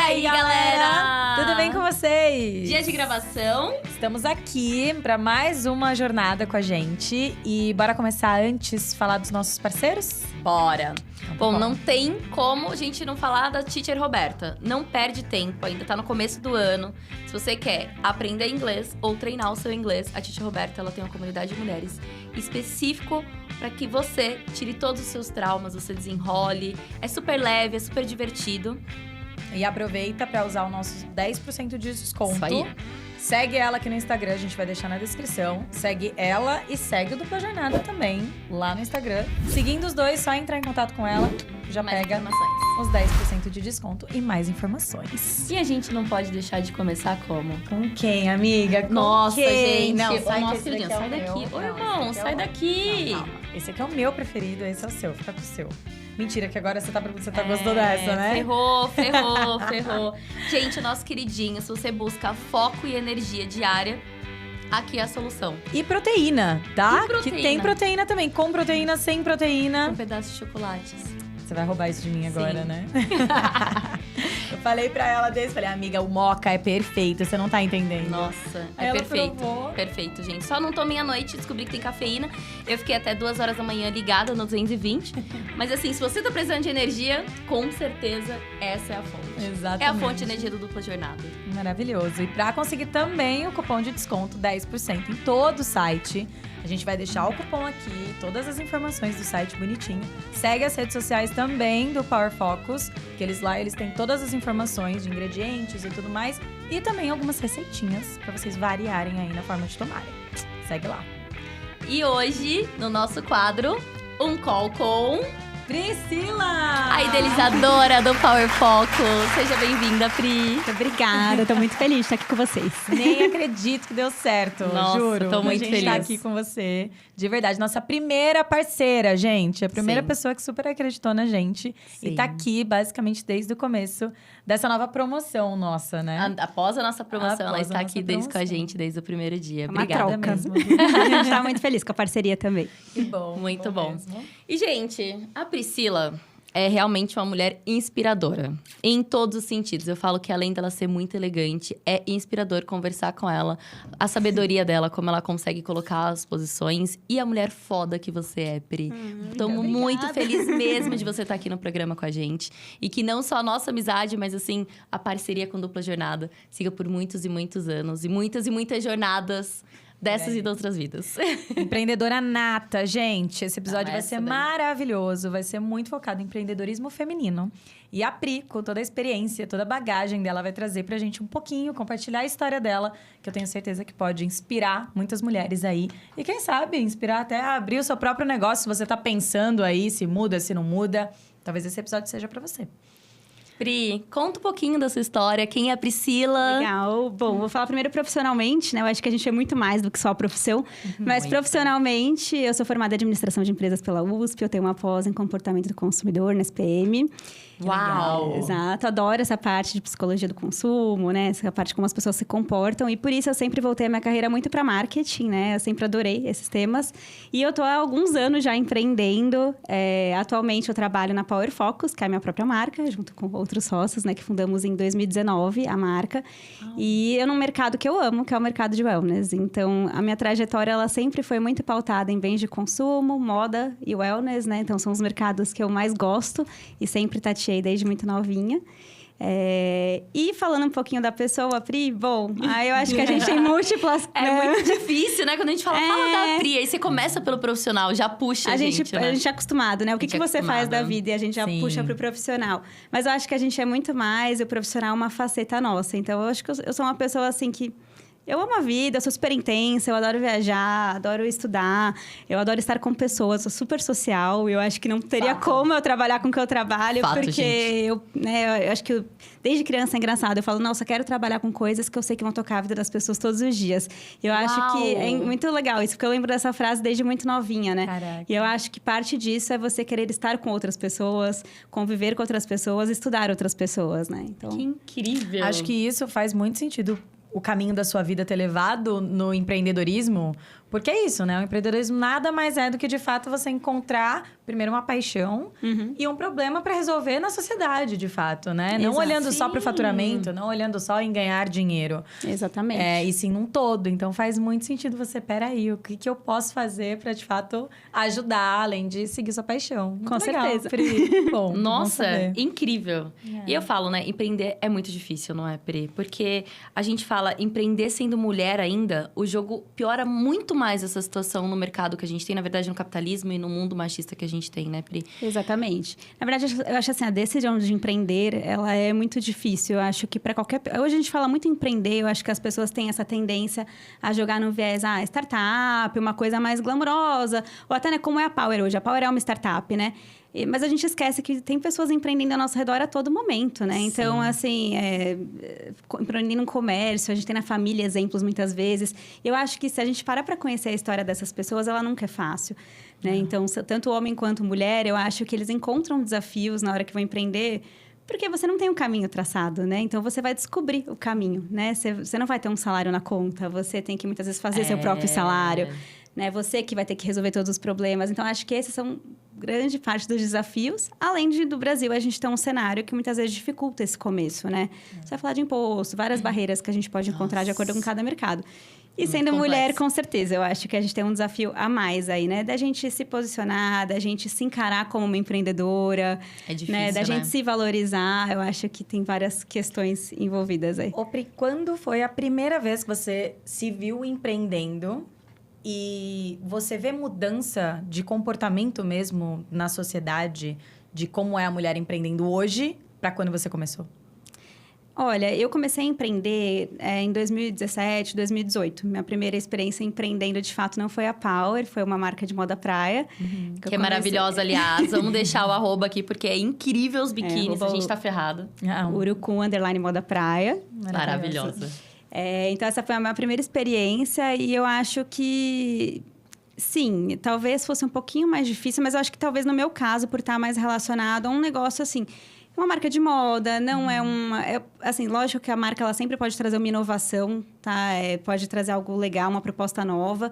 aí, galera? Tudo bem com vocês? Dia de gravação. Estamos aqui para mais uma jornada com a gente. E bora começar antes falar dos nossos parceiros? Bora. Bom, não tem como a gente não falar da Teacher Roberta. Não perde tempo, ainda tá no começo do ano. Se você quer aprender inglês ou treinar o seu inglês, a Teacher Roberta ela tem uma comunidade de mulheres específico para que você tire todos os seus traumas, você desenrole. É super leve, é super divertido. E aproveita para usar o nosso 10% de desconto. Isso aí. Segue ela aqui no Instagram, a gente vai deixar na descrição. Segue ela e segue o Dupla Jornada também, lá no Instagram. Seguindo os dois, só entrar em contato com ela, já Mais pega informações. os 10% de desconto e mais informações. E a gente não pode deixar de começar como? Com quem, amiga? Com Nossa, quem? gente. Não, Ô, sai nossa, que esse queridinha, daqui é sai o daqui. meu. Ô, Não, irmão, esse aqui é sai o- daqui. Não, calma. Esse aqui é o meu preferido, esse é o seu. Fica com o seu. Mentira, que agora você tá gostou dessa, né? Ferrou. Gente, o nosso queridinho, se você busca foco e energia diária, aqui é a solução. E proteína, tá? E proteína. Que tem proteína também. Com proteína, sem proteína. Um pedaço de chocolates. Você vai roubar isso de mim agora, Sim. né? Eu falei pra ela desde, falei, amiga, o moca é perfeito, você não tá entendendo. Nossa, é Ela perfeito. provou. Perfeito, gente. Só não tomei à noite, descobri que tem cafeína. Eu fiquei até 2 horas da manhã ligada no 220. Mas assim, se você tá precisando de energia, com certeza essa é a fonte. Exatamente. É a fonte de energia do Dupla Jornada. Maravilhoso. E pra conseguir também o cupom de desconto 10% em todo o site, a gente vai deixar o cupom aqui, todas as informações do site bonitinho. Segue as redes sociais também do Power Focus, que eles têm todas as informações de ingredientes e tudo mais. E também algumas receitinhas pra vocês variarem aí na forma de tomarem. Segue lá. E hoje, no nosso quadro, um call com Priscila! a idealizadora do Power Focus. Seja bem-vinda, Pri. Muito obrigada, tô muito feliz de estar aqui com vocês. Nem acredito que deu certo, Nossa, juro. tô muito a gente tá feliz. aqui com você, de verdade. Nossa primeira parceira, gente. A primeira Sim. pessoa que super acreditou na gente. E Sim. tá aqui, basicamente, desde o começo dessa nova promoção nossa, né? Após a nossa promoção, ela Após a está nossa aqui desde com a promoção. gente, desde o primeiro dia. Uma Obrigada. troca. mesmo. A gente tá muito feliz com a parceria também. Que bom. Muito bom. mesmo. E, gente, a Priscila é realmente uma mulher inspiradora. Em todos os sentidos. Eu falo que além dela ser muito elegante, é inspirador conversar com ela. A sabedoria dela, como ela consegue colocar as posições. E a mulher foda que você é, Pri. Estamos obrigada. muito felizes mesmo de você estar aqui no programa com a gente. E que não só a nossa amizade, mas assim, a parceria com Dupla Jornada siga por muitos e muitos anos. E muitas jornadas dessas e de outras vidas. Empreendedora nata, gente. Esse episódio vai essa ser daí. maravilhoso. Vai ser muito focado em empreendedorismo feminino. E a Pri, com toda a experiência, toda a bagagem dela, vai trazer pra gente um pouquinho, compartilhar a história dela, que eu tenho certeza que pode inspirar muitas mulheres aí. E quem sabe, inspirar até a abrir o seu próprio negócio. Se você tá pensando aí, se muda, se não muda. Talvez esse episódio seja pra você. Pri, conta um pouquinho da sua história. Quem é a Priscila? Legal. Bom, vou falar primeiro profissionalmente, né? Eu acho que a gente é muito mais do que só a profissão. Mas Muito. profissionalmente, eu sou formada em administração de empresas pela USP, eu tenho uma pós em comportamento do consumidor na SPM. Uau! Exato, adoro essa parte de psicologia do consumo, né? Essa parte de como as pessoas se comportam. E por isso eu sempre voltei a minha carreira muito para marketing, né? Eu sempre adorei esses temas. E eu tô há alguns anos já empreendendo. Atualmente eu trabalho na Power Focus, que é a minha própria marca, junto com outros sócios, né? Que fundamos em 2019 a marca. E eu num mercado que eu amo, que é o mercado de wellness. Então, a minha trajetória, ela sempre foi muito pautada em bens de consumo, moda e wellness, né? Então, são os mercados que eu mais gosto e sempre tateei desde muito novinha. E falando um pouquinho da pessoa, Pri, bom, aí eu acho que a gente tem múltiplas... É muito difícil, né? Quando a gente fala da Pri, aí você começa pelo profissional, já puxa a gente, né? A gente é acostumado, né? O que A gente é você faz acostumada. da vida? E a gente já Sim. puxa pro profissional. Mas eu acho que a gente é muito mais, o profissional é uma faceta nossa. Então, eu acho que eu sou uma pessoa, assim, que... Eu amo a vida, eu sou super intensa, eu adoro viajar, adoro estudar, eu adoro estar com pessoas, sou super social. Eu acho que não teria Fato. como eu trabalhar com o que eu trabalho, Fato, porque gente. eu acho que desde criança é engraçado. Eu falo, nossa, eu quero trabalhar com coisas que eu sei que vão tocar a vida das pessoas todos os dias. E eu acho que é Uau! muito legal isso, porque eu lembro dessa frase desde muito novinha, né? Caraca. E eu acho que parte disso é você querer estar com outras pessoas, conviver com outras pessoas, estudar outras pessoas, né? Então, Que incrível! Acho que isso faz muito sentido, o caminho da sua vida ter levado no empreendedorismo, Porque é isso, né? O empreendedorismo nada mais é do que, de fato, você encontrar, primeiro, uma paixão e um problema para resolver na sociedade, de fato, né? Não Exato. olhando só para o faturamento, não olhando só em ganhar dinheiro. Exatamente. E sim num todo. Então, faz muito sentido você, peraí, o que eu posso fazer para, de fato, ajudar, além de seguir sua paixão? Muito Com legal, certeza. Pri. Bom, Nossa, bom saber. incrível. E eu falo, né? Empreender é muito difícil, não é, Pri? Porque a gente fala, empreender sendo mulher ainda, o jogo piora muito mais essa situação no mercado que a gente tem, na verdade, no capitalismo e no mundo machista que a gente tem, né, Pri? Exatamente. Na verdade, eu acho assim, a decisão de empreender, ela é muito difícil. Eu acho que para qualquer... Hoje a gente fala muito em empreender, eu acho que as pessoas têm essa tendência a jogar no viés, startup, uma coisa mais glamurosa, ou até, né, como é a Power hoje. A Power é uma startup, né? Mas a gente esquece que tem pessoas empreendendo ao nosso redor a todo momento, né? Então, assim, empreendendo no comércio, a gente tem na família exemplos muitas vezes. Eu acho que se a gente parar para conhecer a história dessas pessoas, ela nunca é fácil, né? Então, tanto homem quanto mulher, eu acho que eles encontram desafios na hora que vão empreender, porque você não tem um caminho traçado, né? Então, você vai descobrir o caminho, né? Você não vai ter um salário na conta, você tem que muitas vezes fazer seu próprio salário, né? Você que vai ter que resolver todos os problemas. Então, acho que esses são grande parte dos desafios. Além do Brasil, a gente tem um cenário que muitas vezes dificulta esse começo, né? Você vai falar de imposto, várias barreiras que a gente pode encontrar de acordo com cada mercado. E sendo mulher, com certeza, eu acho que a gente tem um desafio a mais aí, né? Da gente se posicionar, da gente se encarar como uma empreendedora. É difícil, né? Da né? gente se valorizar. Eu acho que tem várias questões envolvidas aí. Ô, Pri, quando foi a primeira vez que você se viu empreendendo e você vê mudança de comportamento mesmo na sociedade, de como é a mulher empreendendo hoje, para quando você começou? Olha, eu comecei a empreender em 2017, 2018. Minha primeira experiência empreendendo, de fato, não foi a Power, foi uma marca de moda praia. Que é maravilhosa, aliás. Vamos deixar o @ aqui, porque é incrível os biquínis, a gente tá ferrado. Urucum, _moda praia. Maravilhosa. Então, essa foi a minha primeira experiência e eu acho que... Sim, talvez fosse um pouquinho mais difícil, mas eu acho que talvez no meu caso, por estar mais relacionado a um negócio assim... Uma marca de moda, não é uma... assim, lógico que a marca ela sempre pode trazer uma inovação, tá? Pode trazer algo legal, uma proposta nova.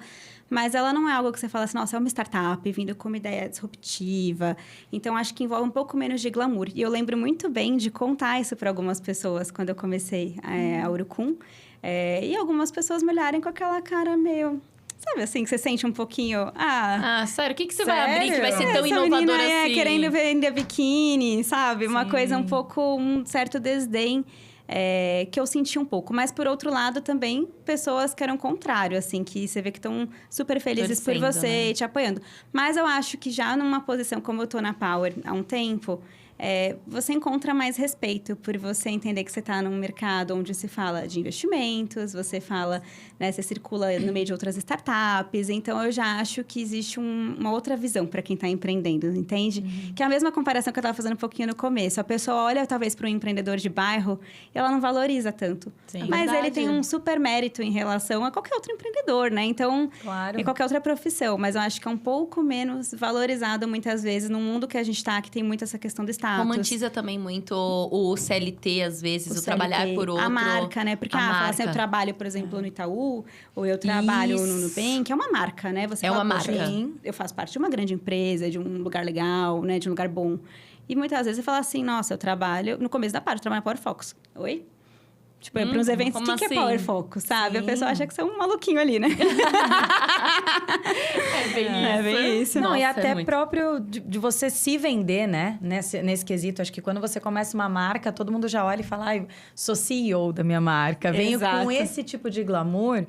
Mas ela não é algo que você fala assim, nossa, é uma startup vindo com uma ideia disruptiva. Então, acho que envolve um pouco menos de glamour. E eu lembro muito bem de contar isso para algumas pessoas quando eu comecei a Urucum. E algumas pessoas me olharem com aquela cara meio... Sabe assim, que você sente um pouquinho... sério? O que você vai abrir que vai ser tão essa inovador menina assim? Querendo vender biquíni, sabe? Uma coisa um pouco... Um certo desdém que eu senti um pouco. Mas, por outro lado, também, pessoas que eram o contrário, assim. Que você vê que estão super felizes por Torcendo, você né? e te apoiando. Mas eu acho que já numa posição como eu tô na Power há um tempo... você encontra mais respeito por você entender que você está num mercado onde se fala de investimentos, você fala, né, você circula no meio de outras startups. Então, eu já acho que existe uma outra visão para quem está empreendendo, entende? Que é a mesma comparação que eu estava fazendo um pouquinho no começo. A pessoa olha, talvez, para um empreendedor de bairro e ela não valoriza tanto. Sim. Mas Verdade. ele tem um super mérito em relação a qualquer outro empreendedor, né? Então, Claro. em qualquer outra profissão. Mas eu acho que é um pouco menos valorizado, muitas vezes, no mundo que a gente está, que tem muito essa questão do status. Romantiza também muito o CLT, às vezes, o trabalhar CLT, por outro. A marca, né? Porque, fala assim, eu trabalho, por exemplo, no Itaú, ou eu trabalho no Nubank, é uma marca, né? Você É fala, uma "Poxa, marca. eu faço parte de uma grande empresa, de um lugar legal, né? De um lugar bom. E muitas vezes você fala assim, nossa, eu trabalho... No começo da parte, eu trabalho na Power Focus. Oi? Tipo, para uns eventos, como o que é assim? Power Focus, sabe? Sim. A pessoa acha que você é um maluquinho ali, né? É bem isso. Não, Nossa, e até muito. próprio de você se vender, né? Nesse quesito. Acho que quando você começa uma marca, todo mundo já olha e fala, ai, sou CEO da minha marca. Venho Exato. com esse tipo de glamour.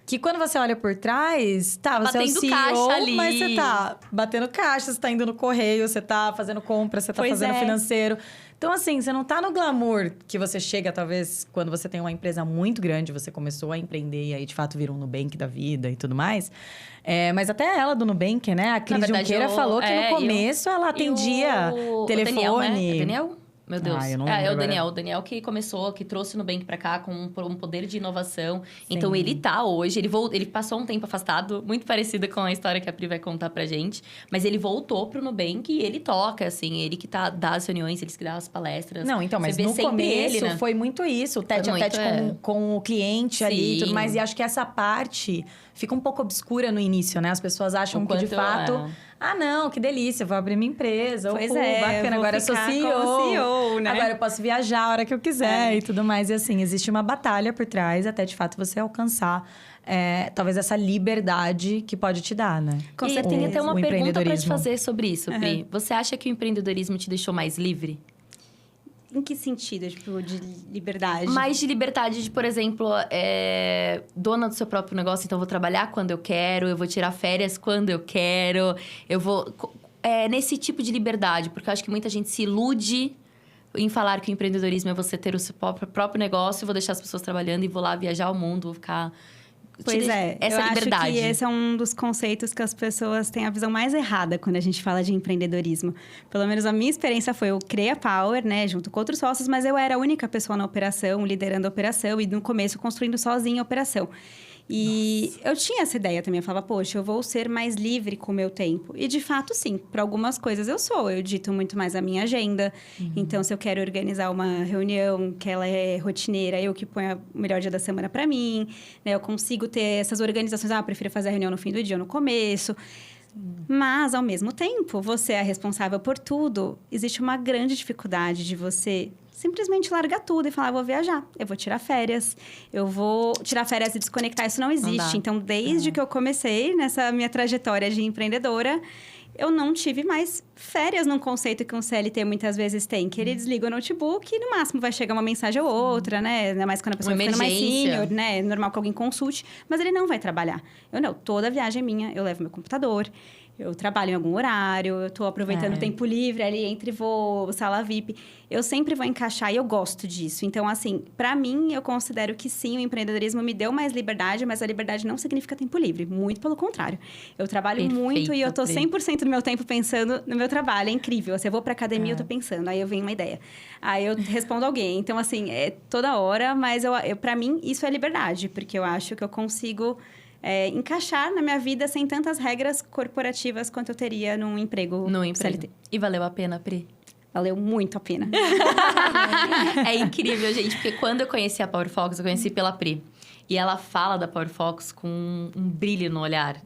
Que quando você olha por trás, você é o batendo CEO, caixa ali. mas você tá batendo caixa, você tá indo no correio, você tá fazendo compra, você tá Pois fazendo é. financeiro. Então, assim, você não tá no glamour que você chega, talvez, quando você tem uma empresa muito grande, você começou a empreender e aí, de fato, virou um Nubank da vida e tudo mais. Mas até ela do Nubank, né? A Cris verdade, Junqueira falou que no e começo ela atendia o telefone. Daniel, né? É Daniel? Meu Deus. Eu não É lembro o agora. Daniel. O Daniel que começou, que trouxe o Nubank pra cá com um poder de inovação. Então, Sim. ele tá hoje. Ele passou um tempo afastado, muito parecido com a história que a Pri vai contar pra gente. Mas ele voltou pro Nubank e ele toca, assim. Ele que dá as reuniões, ele que dá as palestras. Não, então, mas Você vê no sempre começo ele, né? foi muito isso, tete a Foi tete muito, com o cliente ali e tudo Sim. mais. E acho que essa parte fica um pouco obscura no início, né? As pessoas acham O que, de quanto, fato... Ah, não, que delícia, vou abrir minha empresa. Pois Ou, é, bacana, vou agora eu sou ficar CEO. como CEO, né? Agora eu posso viajar a hora que eu quiser e tudo mais. E assim, existe uma batalha por trás até, de fato, você alcançar... talvez essa liberdade que pode te dar, né? Com e certeza. tem até uma O pergunta pra te empreendedorismo. fazer sobre isso, Pri. Você acha que o empreendedorismo te deixou mais livre? Em que sentido? Tipo, de liberdade? Mais de liberdade de, por exemplo, dona do seu próprio negócio, então eu vou trabalhar quando eu quero, eu vou tirar férias quando eu quero, eu vou... nesse tipo de liberdade, porque eu acho que muita gente se ilude em falar que o empreendedorismo é você ter o seu próprio negócio, vou deixar as pessoas trabalhando e vou lá viajar ao mundo, vou ficar... Pois é, essa eu liberdade. acho que esse é um dos conceitos que as pessoas têm a visão mais errada quando a gente fala de empreendedorismo. Pelo menos a minha experiência foi, eu criei a Power, né, junto com outros sócios, mas eu era a única pessoa na operação, liderando a operação e no começo construindo sozinha a operação. E eu tinha essa ideia também, eu falava, poxa, eu vou ser mais livre com o meu tempo. E de fato, sim, para algumas coisas eu sou, eu dito muito mais a minha agenda. Então, se eu quero organizar uma reunião que ela é rotineira, eu que ponho o melhor dia da semana para mim, né? Eu consigo ter essas organizações, eu prefiro fazer a reunião no fim do dia ou no começo. Mas, ao mesmo tempo, você é responsável por tudo. Existe uma grande dificuldade de você simplesmente largar tudo e falar, vou viajar, eu vou tirar férias, eu vou tirar férias e desconectar. Isso não existe. dá. Então, desde que eu comecei nessa minha trajetória de empreendedora, eu não tive mais férias num conceito que um CLT muitas vezes tem. Que ele desliga o notebook e, no máximo, vai chegar uma mensagem ou outra, né? Ainda mais quando a pessoa Uma fica ficando mais emergência. sênior, né? É normal que alguém consulte. Mas ele não vai trabalhar. Eu não. Toda viagem é minha. Eu levo meu computador. Eu trabalho em algum horário. Eu tô aproveitando o tempo livre ali entre voo, sala VIP. Eu sempre vou encaixar e eu gosto disso. Então, assim, pra mim, eu considero que sim, o empreendedorismo me deu mais liberdade, mas a liberdade não significa tempo livre. Muito pelo contrário. Eu trabalho muito e eu tô Perfeito, 100% do meu tempo pensando no meu trabalho. É incrível. Se eu vou pra academia, eu tô pensando. Aí eu venho uma ideia. Aí eu respondo alguém. Então, assim, é toda hora, mas pra mim, isso é liberdade. Porque eu acho que eu consigo... encaixar na minha vida sem tantas regras corporativas quanto eu teria num emprego No emprego. CLT. E valeu a pena, Pri? Valeu muito a pena. É incrível, gente, porque quando eu conheci a Power Focus, eu conheci pela Pri. E ela fala da Power Focus com um brilho no olhar.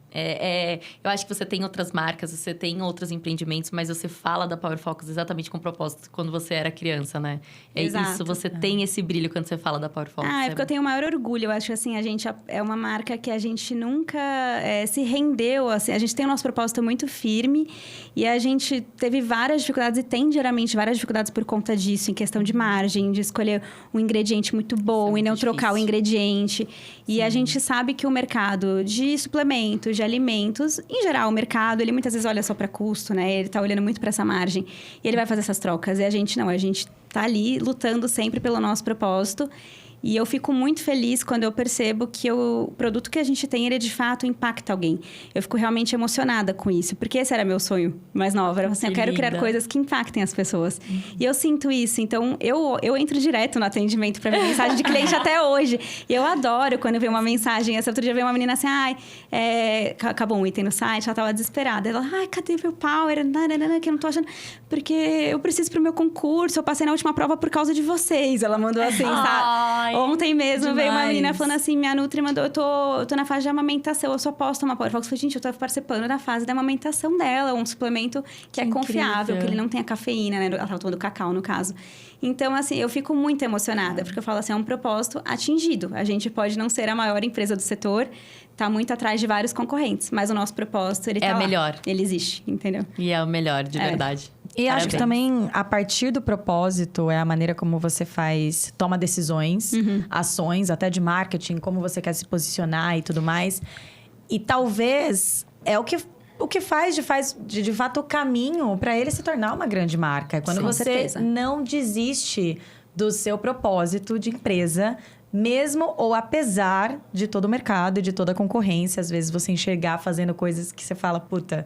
Eu acho que você tem outras marcas, você tem outros empreendimentos, mas você fala da Power Focus exatamente com propósito quando você era criança, né? É Exato. isso, você tem esse brilho quando você fala da Power Focus. É porque eu tenho o maior orgulho. Eu acho que, assim, a gente é uma marca que a gente nunca se rendeu, assim. A gente tem o nosso propósito muito firme e a gente teve várias dificuldades e tem, geralmente, várias dificuldades por conta disso, em questão de margem, de escolher um ingrediente muito bom e não trocar o ingrediente. E a gente sabe que o mercado de suplementos, de alimentos, em geral, o mercado, ele muitas vezes olha só para custo, né? Ele tá olhando muito para essa margem. E ele vai fazer essas trocas. E a gente não, a gente tá ali lutando sempre pelo nosso propósito. E eu fico muito feliz quando eu percebo que o produto que a gente tem, ele de fato impacta alguém. Eu fico realmente emocionada com isso, porque esse era meu sonho mais nova. Era assim, eu quero criar coisas que impactem as pessoas. E eu sinto isso. Então, eu entro direto no atendimento para minha mensagem de cliente até hoje. E eu adoro quando eu vejo uma mensagem. Essa outro dia veio uma menina assim, acabou um item no site, ela tava desesperada. Ela, cadê meu power? Nananana, que eu não tô achando... Porque eu preciso pro meu concurso, eu passei na última prova por causa de vocês. Ela mandou assim, sabe? Ontem mesmo veio uma menina falando assim, minha Nutri mandou, eu tô na fase de amamentação, eu só posso tomar Power Focus. Eu falei, gente, eu tô participando da fase da amamentação dela, um suplemento que é confiável, que ele não tem a cafeína, né? Ela tava tomando cacau, no caso. Então, assim, eu fico muito emocionada, porque eu falo assim, é um propósito atingido. A gente pode não ser a maior empresa do setor, tá muito atrás de vários concorrentes, mas o nosso propósito, ele tá lá. melhor. Ele existe, entendeu? E é o melhor, de verdade. E acho que também, a partir do propósito, é a maneira como você toma decisões, ações, até de marketing, como você quer se posicionar e tudo mais. E talvez é o que faz de fato o caminho para ele se tornar uma grande marca. É quando Com você certeza. não desiste do seu propósito de empresa, mesmo ou apesar de todo o mercado e de toda a concorrência. Às vezes você enxergar fazendo coisas que você fala, puta...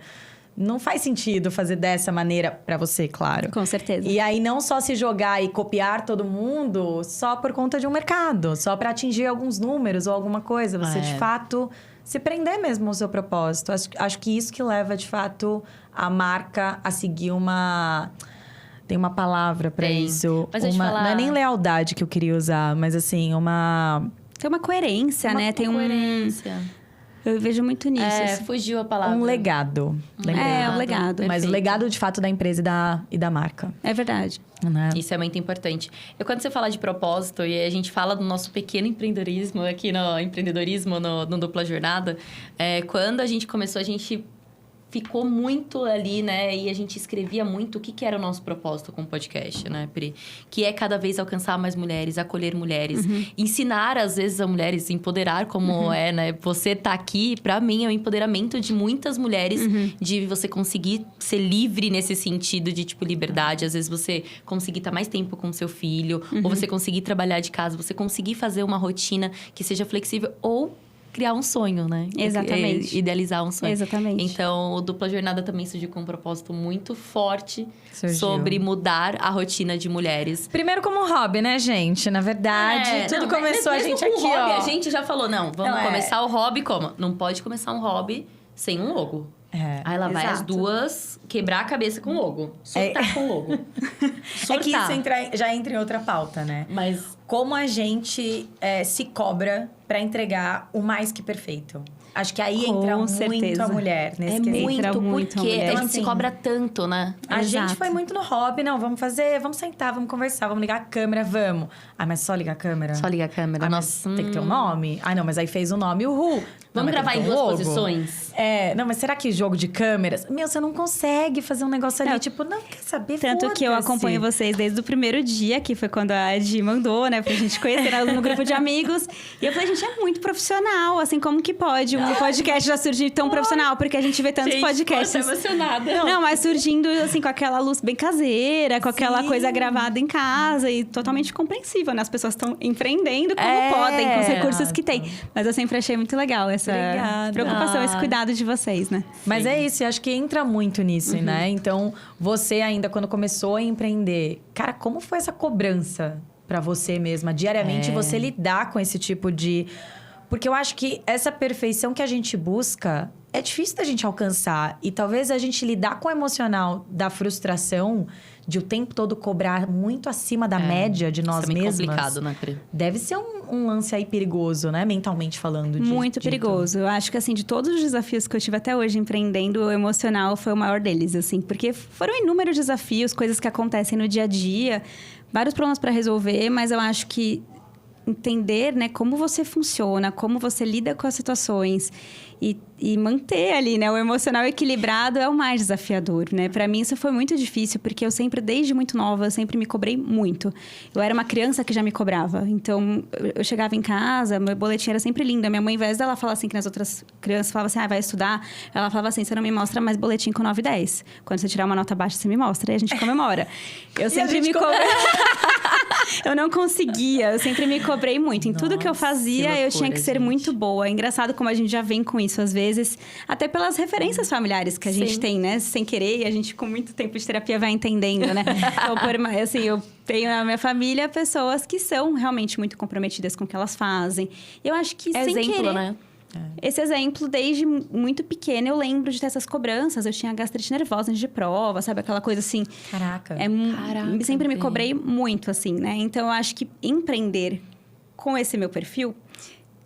não faz sentido fazer dessa maneira pra você, claro. Com certeza. E aí, não só se jogar e copiar todo mundo só por conta de um mercado, só pra atingir alguns números ou alguma coisa. Você, de fato, se prender mesmo ao seu propósito. Acho que isso que leva, de fato, a marca a seguir uma... Tem uma palavra pra isso. Mas falar... Não é nem lealdade que eu queria usar, mas assim, uma... Tem uma coerência, né? Tem coerência. Eu vejo muito nisso. Assim. Fugiu a palavra. Um legado. Um legado. Mas o legado, de fato, da empresa e da marca. É verdade. Né? Isso é muito importante. Quando você fala de propósito e a gente fala do nosso pequeno empreendedorismo aqui no Dupla Jornada, quando a gente começou, a gente ficou muito ali, né? E a gente escrevia muito o que era o nosso propósito com o podcast, né, Pri? Que é cada vez alcançar mais mulheres, acolher mulheres. Ensinar, às vezes, a mulheres, empoderar como né? Você tá aqui, pra mim, é o empoderamento de muitas mulheres. De você conseguir ser livre nesse sentido de, tipo, liberdade. Às vezes, você conseguir estar mais tempo com seu filho. Ou você conseguir trabalhar de casa. Você conseguir fazer uma rotina que seja flexível. Ou criar um sonho, né? Exatamente. Idealizar um sonho. Exatamente. Então, o Dupla Jornada também surgiu com um propósito muito forte sobre mudar a rotina de mulheres. Primeiro como hobby, né, gente? Na verdade, tudo começou a gente aqui, hobby, ó. A gente já falou, vamos começar o hobby como? Não pode começar um hobby sem um logo. Aí lá vai as duas quebrar a cabeça com o logo. Surtar com o logo. É que isso já entra em outra pauta, né? Mas como a gente se cobra pra entregar o mais que perfeito. Acho que aí entra muito a mulher nesse quesito. Muito, porque a gente se cobra tanto, né? A gente foi muito no hobby, vamos sentar, vamos conversar, vamos ligar a câmera, vamos. Mas só ligar a câmera? Só ligar a câmera. Nossa, tem que ter um nome? Não, mas aí fez o nome, uhul. Vamos gravar em duas posições? Não, mas será que jogo de câmeras? Você não consegue fazer um negócio ali, não quer saber, Tanto que eu acompanho vocês desde o primeiro dia, que foi quando a Adi mandou, né, pra gente conhecer no grupo de amigos. E eu falei, gente, é muito profissional, assim, como que pode um podcast já surgir tão profissional? Porque a gente vê tantos podcasts. Tô emocionada. Não, mas surgindo, assim, com aquela luz bem caseira, com aquela coisa gravada em casa e totalmente compreensível, né? As pessoas estão empreendendo como podem, com os recursos que têm. Mas eu sempre achei muito legal essa preocupação, esse cuidado de vocês, né? Mas é isso, eu acho que entra muito nisso, né? Então, você ainda, quando começou a empreender, cara, como foi essa cobrança pra você mesma? Diariamente, você lidar com esse tipo de... Porque eu acho que essa perfeição que a gente busca é difícil da gente alcançar. E talvez a gente lidar com o emocional da frustração, de o tempo todo cobrar muito acima da média de nós mesmas. É complicado, né, Pri? Deve ser um lance aí perigoso, né? Mentalmente falando. Muito perigoso. Eu acho que, assim, de todos os desafios que eu tive até hoje empreendendo, o emocional foi o maior deles, assim. Porque foram inúmeros desafios, coisas que acontecem no dia a dia. Vários problemas para resolver, mas eu acho que entender, né, como você funciona, como você lida com as situações e manter ali, né, o emocional equilibrado é o mais desafiador, né? Para mim isso foi muito difícil, porque eu sempre, desde muito nova, eu sempre me cobrei muito. Eu era uma criança que já me cobrava. Então, eu chegava em casa, meu boletim era sempre lindo. A minha mãe, ao invés dela falar assim, que nas outras crianças falavam assim, vai estudar, ela falava assim, você não me mostra mais boletim com 9 e 10. Quando você tirar uma nota baixa, você me mostra, e a gente comemora. Eu sempre me cobrei. Eu não conseguia, eu sempre me cobrei muito. Em tudo que eu fazia, eu tinha que ser muito boa. É engraçado como a gente já vem com isso, às vezes. Até pelas referências familiares que a gente tem, né? Sem querer, e a gente com muito tempo de terapia vai entendendo, né? Então, assim, eu tenho na minha família pessoas que são realmente muito comprometidas com o que elas fazem. E eu acho que sem querer, né? Esse exemplo, desde muito pequena, eu lembro de ter essas cobranças. Eu tinha gastrite nervosa antes de prova, sabe? Aquela coisa assim... Caraca. Sempre me cobrei muito, assim, né? Então, eu acho que empreender com esse meu perfil...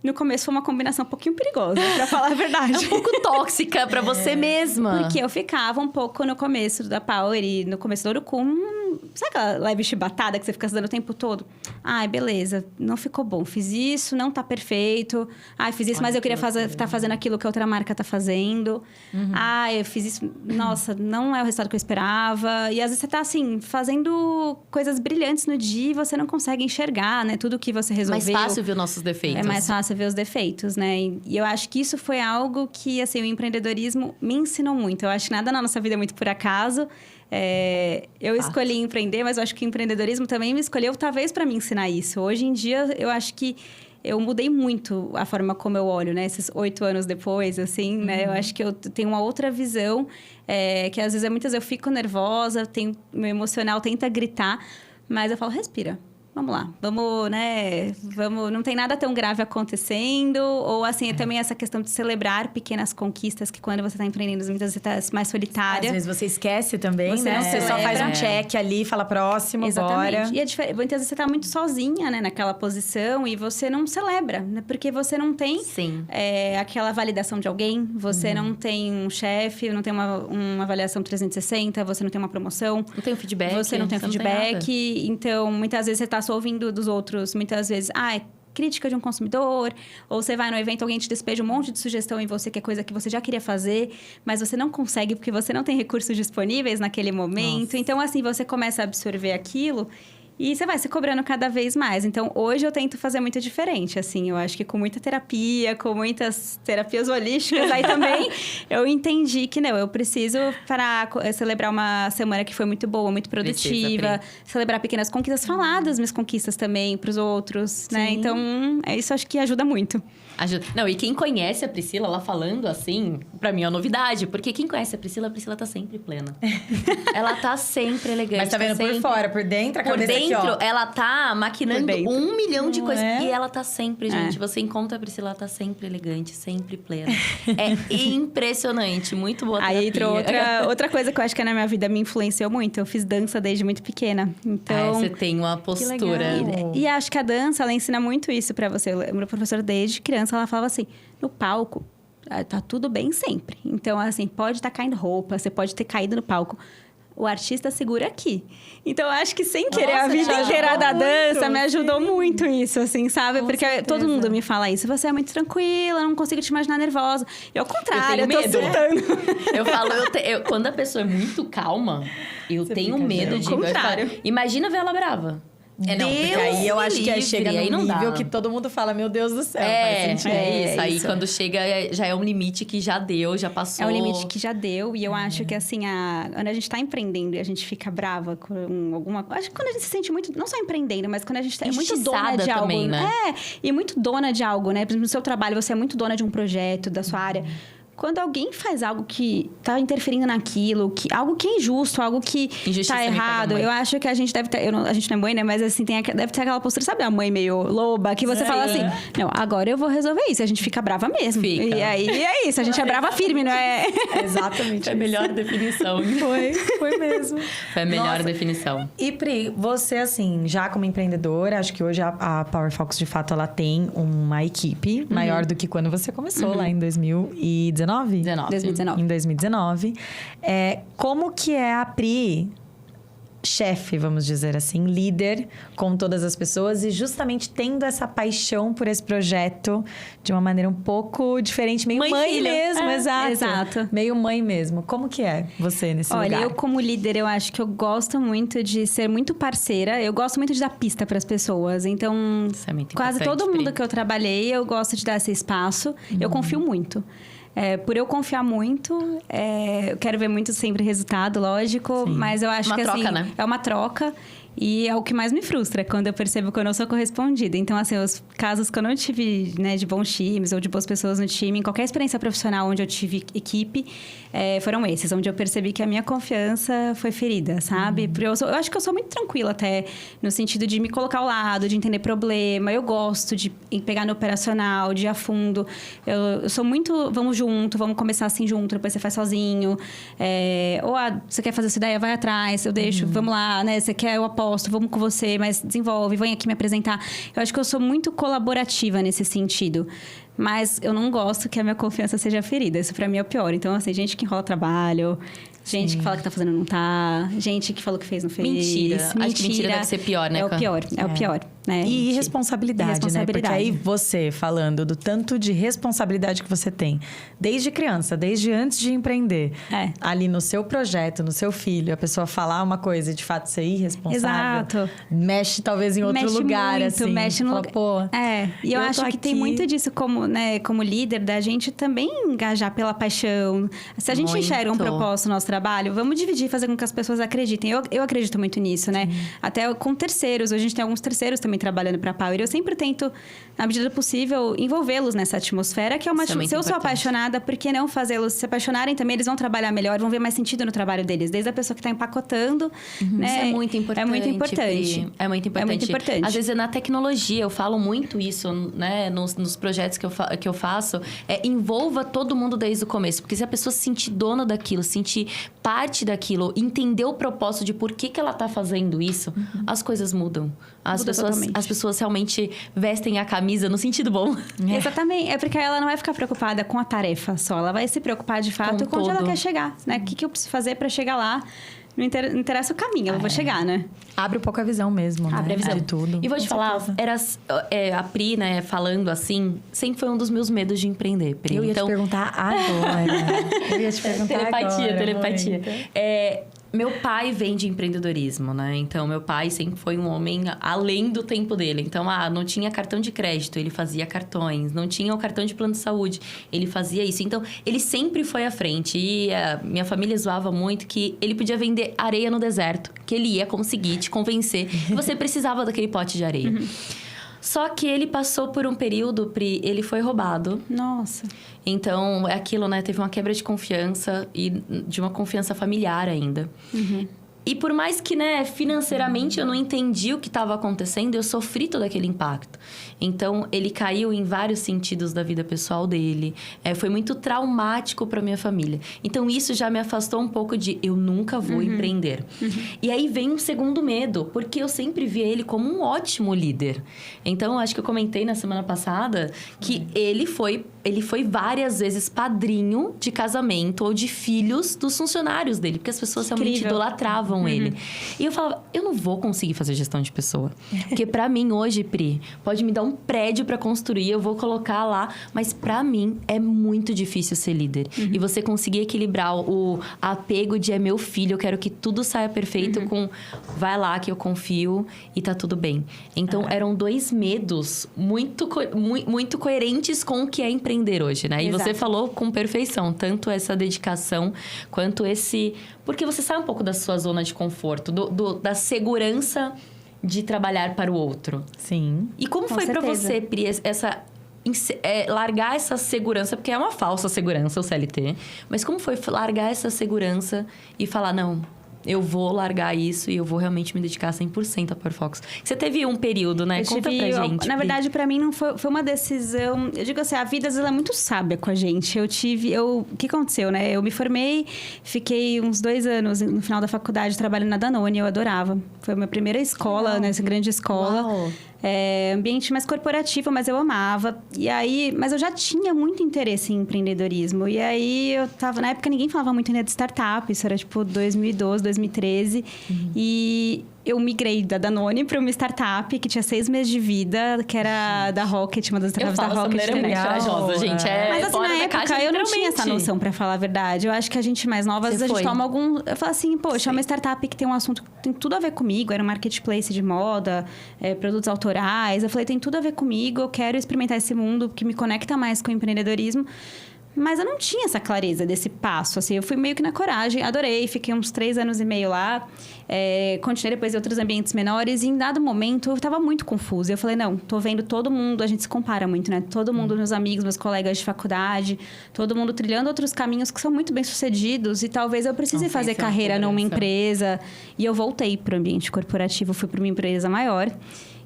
No começo foi uma combinação um pouquinho perigosa, pra falar a verdade. É um pouco tóxica pra você mesma. Porque eu ficava um pouco no começo da Power e no começo do Urucum... Sabe aquela leve chibatada que você fica se dando o tempo todo? Ai, beleza, não ficou bom. Fiz isso, não tá perfeito. Ai, fiz isso, mas eu queria tá fazendo aquilo que a outra marca tá fazendo. Ai, eu fiz isso... Nossa, não é o resultado que eu esperava. E às vezes você tá, assim, fazendo coisas brilhantes no dia e você não consegue enxergar, né? Tudo que você resolveu. Mais fácil ver nossos defeitos. É mais fácil ver os defeitos, né? E eu acho que isso foi algo que, assim, o empreendedorismo me ensinou muito. Eu acho que nada na nossa vida é muito por acaso. Eu escolhi empreender, mas eu acho que o empreendedorismo também me escolheu, talvez, para me ensinar isso. Hoje em dia, eu acho que eu mudei muito a forma como eu olho, né? Esses 8 anos depois, assim, né? Eu acho que eu tenho uma outra visão, que às vezes, muitas vezes eu fico nervosa, meu emocional tenta gritar, mas eu falo, respira. Vamos lá, não tem nada tão grave acontecendo. Ou assim, também essa questão de celebrar pequenas conquistas, que quando você tá empreendendo, muitas vezes você tá mais solitária. Às vezes você esquece também, Você né? não Você só faz um check ali, fala próximo, Exatamente. bora. E muitas vezes você tá muito sozinha, né, naquela posição e você não celebra, né? Porque você não tem aquela validação de alguém, você não tem um chefe, não tem uma avaliação 360, você não tem uma promoção. Não tem um feedback. Você não tem nada. feedback. Então, muitas vezes você tá só ouvindo dos outros, muitas vezes, é crítica de um consumidor, ou você vai no evento, alguém te despeja um monte de sugestão em você, que é coisa que você já queria fazer, mas você não consegue porque você não tem recursos disponíveis naquele momento. Nossa. Então, assim, você começa a absorver aquilo e você vai se cobrando cada vez mais. Então, hoje eu tento fazer muito diferente, assim. Eu acho que com muita terapia, com muitas terapias holísticas, aí também eu entendi que, não, eu preciso para celebrar uma semana que foi muito boa, muito produtiva. Celebrar pequenas conquistas, falar das minhas conquistas também pros outros, né? Então, isso acho que ajuda muito. Não, e quem conhece a Priscila, ela falando assim, pra mim é uma novidade. Porque quem conhece a Priscila tá sempre plena. Ela tá sempre elegante. Mas tá vendo sempre... por fora, por dentro, a por cabeça dentro, aqui, ó. ela tá maquinando 1 milhão de coisas. É? E ela tá sempre, gente. Você encontra a Priscila, ela tá sempre elegante, sempre plena. É impressionante, muito boa terapia. Aí entrou outra coisa que eu acho que na minha vida me influenciou muito. Eu fiz dança desde muito pequena. Então, você tem uma postura. E acho que a dança, ela ensina muito isso pra você. O meu professor, desde criança, ela falava assim, no palco, tá tudo bem sempre. Então, assim, pode estar caindo roupa, você pode ter caído no palco. O artista segura aqui. Então, eu acho que sem querer, a vida inteira da dança me ajudou muito isso, assim, sabe? Porque todo mundo me fala isso. Você é muito tranquila, não consigo te imaginar nervosa. E ao contrário, eu tô surtando. Eu falo, quando a pessoa é muito calma, eu tenho medo de... contrário. Imagina ver ela brava. Não, porque aí eu acho que aí chega aí num não nível dá. que todo mundo fala, meu Deus do céu. Isso. Aí quando chega, já é um limite que já deu, já passou. É um limite que já deu. E eu acho que, assim, quando a gente tá empreendendo e a gente fica brava com alguma coisa... Acho que quando a gente se sente muito... Não só empreendendo, mas quando a gente é muito dona de algo... também, né? E muito dona de algo, né? Por exemplo, no seu trabalho, você é muito dona de um projeto, da sua área... Quando alguém faz algo que tá interferindo naquilo, algo que é injusto, algo que tá errado, eu acho que a gente deve ter... a gente não é mãe, né? Mas assim, deve ter aquela postura, sabe? A mãe meio loba, que você fala assim... Não, agora eu vou resolver isso. A gente fica brava mesmo. Fica. E aí é isso. A gente é brava firme, não é? Exatamente. Foi a melhor definição. Foi mesmo. Foi a melhor definição. E Pri, você assim, já como empreendedora, acho que hoje a Power Focus, de fato, ela tem uma equipe maior do que quando você começou lá em 2019. 2019. Em 2019. Como que é a Pri, chefe, vamos dizer assim, líder com todas as pessoas e justamente tendo essa paixão por esse projeto de uma maneira um pouco diferente, meio mãe mesmo, exato. Meio mãe mesmo. Como que é você nesse lugar? Olha, eu como líder, eu acho que eu gosto muito de ser muito parceira. Eu gosto muito de dar pista para as pessoas. Então, isso é muito quase todo importante, mundo Pri. que eu trabalhei, eu gosto de dar esse espaço. Eu confio muito. Por eu confiar muito, eu quero ver muito sempre resultado, lógico. Sim. Mas eu acho Uma que troca, assim, né? é uma troca. E é o que mais me frustra, quando eu percebo que eu não sou correspondida. Então, assim, os casos que eu não tive, né, de bons times ou de boas pessoas no time, em qualquer experiência profissional onde eu tive equipe, foram esses. Onde eu percebi que a minha confiança foi ferida, sabe? Porque eu acho que eu sou muito tranquila até, no sentido de me colocar ao lado, de entender problema. Eu gosto de pegar no operacional, de ir a fundo. Eu sou muito, vamos junto, vamos começar assim junto, depois você faz sozinho. Você quer fazer essa ideia, vai atrás, eu deixo, vamos lá, né? Você quer, eu aposto, vamos com você, mas desenvolve, vem aqui me apresentar. Eu acho que eu sou muito colaborativa nesse sentido. Mas eu não gosto que a minha confiança seja ferida. Isso pra mim é o pior. Então, assim, gente que enrola trabalho, gente que fala que tá fazendo não tá, gente que falou que fez não fez. Mentira. Acho que mentira deve ser pior, né? É o pior, o pior. Né? E irresponsabilidade, né? Porque aí você, falando do tanto de responsabilidade que você tem, desde criança, desde antes de empreender, ali no seu projeto, no seu filho, a pessoa falar uma coisa e de fato ser irresponsável. Exato. Mexe talvez em outro lugar, muito, assim. Mexe no lugar. Pô, e eu acho que tem muito disso como, né, como líder, da gente também engajar pela paixão. Se a gente enxerga um propósito no nosso trabalho, vamos dividir e fazer com que as pessoas acreditem. Eu acredito muito nisso, né? Até com terceiros. Hoje a gente tem alguns terceiros também trabalhando para a Power. Eu sempre tento, na medida possível, envolvê-los nessa atmosfera, que é uma Isso é muito se eu sou importante. apaixonada, por que não fazê-los se apaixonarem também? Eles vão trabalhar melhor, vão ver mais sentido no trabalho deles. Desde a pessoa que está empacotando, né? Isso é muito importante. É muito importante. Pri. É muito importante. É muito importante. Às vezes, na tecnologia, eu falo muito isso, né? Nos projetos que eu faço. Envolva todo mundo desde o começo. Porque se a pessoa se sentir dona daquilo, se sentir parte daquilo, entender o propósito de por que ela tá fazendo isso, as coisas mudam. As pessoas realmente vestem a camisa no sentido bom. Exatamente. É porque ela não vai ficar preocupada com a tarefa só. Ela vai se preocupar, de fato, com onde ela quer chegar, né? O que eu preciso fazer para chegar lá. Não interessa o caminho, eu vou chegar, né? Abre um pouco a visão mesmo, Abre a visão. De tudo. E vou te falar, a Pri, né, falando assim, sempre foi um dos meus medos de empreender, Pri. Eu ia te perguntar agora. Telepatia. Meu pai vem de empreendedorismo, né? Então, meu pai sempre foi um homem além do tempo dele. Então, não tinha cartão de crédito, ele fazia cartões. Não tinha o cartão de plano de saúde, ele fazia isso. Então, ele sempre foi à frente. E a minha família zoava muito que ele podia vender areia no deserto. Que ele ia conseguir te convencer que você precisava daquele pote de areia. Só que ele passou por um período, Pri, ele foi roubado. Nossa. Então, é aquilo, né? Teve uma quebra de confiança e de uma confiança familiar ainda. E por mais que, né, financeiramente eu não entendi o que estava acontecendo, eu sofri todo aquele impacto. Então, ele caiu em vários sentidos da vida pessoal dele. Foi muito traumático para minha família. Então, isso já me afastou um pouco de eu nunca vou empreender. E aí vem um segundo medo, porque eu sempre vi ele como um ótimo líder. Então, acho que eu comentei na semana passada que ele foi várias vezes padrinho de casamento ou de filhos dos funcionários dele, porque as pessoas realmente idolatravam ele. E eu falava, eu não vou conseguir fazer gestão de pessoa. Porque pra mim hoje, Pri, pode me dar um prédio pra construir, eu vou colocar lá, mas pra mim é muito difícil ser líder. E você conseguir equilibrar o apego de é meu filho, eu quero que tudo saia perfeito com vai lá que eu confio e tá tudo bem. Então eram dois medos muito coerentes com o que é empreender hoje, né? E Exato. você falou com perfeição, tanto essa dedicação quanto esse... Porque você sai um pouco da sua zona de conforto, da segurança de trabalhar para o outro. Sim. E como foi para você, Pri, largar essa segurança? Porque é uma falsa segurança o CLT. Mas como foi largar essa segurança e falar, não... Eu vou largar isso e eu vou realmente me dedicar 100% a Power Fox. Você teve um período, né? Conta pra gente. Na verdade, pra mim, não foi uma decisão... Eu digo assim, a vida, às vezes, ela é muito sábia com a gente. O que aconteceu, né? Eu me formei, fiquei uns 2 anos no final da faculdade trabalhando na Danone. Eu adorava. Foi a minha primeira escola, né? Essa grande escola. Uau. Ambiente mais corporativo, mas eu amava. Mas eu já tinha muito interesse em empreendedorismo. E aí, na época, ninguém falava muito ainda de startup. Isso era, 2012, 2013. E eu migrei da Danone para uma startup que tinha 6 meses de vida, que era da Rocket, uma das startups da Rocket. Eu muito corajosa, gente. Mas assim, na época, eu não tinha essa noção, pra falar a verdade. Eu acho que a gente mais nova, às vezes a gente toma algum... Eu falo assim, poxa, é uma startup que tem um assunto que tem tudo a ver comigo. Era um marketplace de moda, produtos autorais. Eu falei, tem tudo a ver comigo. Eu quero experimentar esse mundo que me conecta mais com o empreendedorismo. Mas eu não tinha essa clareza desse passo, assim. Eu fui meio que na coragem, adorei. Fiquei uns 3 anos e meio lá. Continuei depois em outros ambientes menores. E em dado momento, eu estava muito confusa. Eu falei, não, tô vendo todo mundo... A gente se compara muito, né? Todo mundo, meus amigos, meus colegas de faculdade. Todo mundo trilhando outros caminhos que são muito bem-sucedidos. E talvez eu precise fazer carreira numa empresa. E eu voltei para o ambiente corporativo. Fui para uma empresa maior.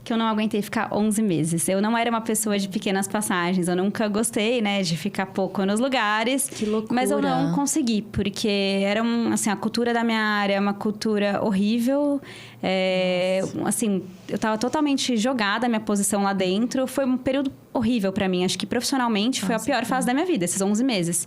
Que eu não aguentei ficar 11 meses. Eu não era uma pessoa de pequenas passagens. Eu nunca gostei, né, de ficar pouco nos lugares. Que loucura. Mas eu não consegui, porque era a cultura da minha área é uma cultura horrível. Assim, eu estava totalmente jogada a minha posição lá dentro. Foi um período horrível para mim. Acho que profissionalmente foi a pior fase da minha vida, esses 11 meses.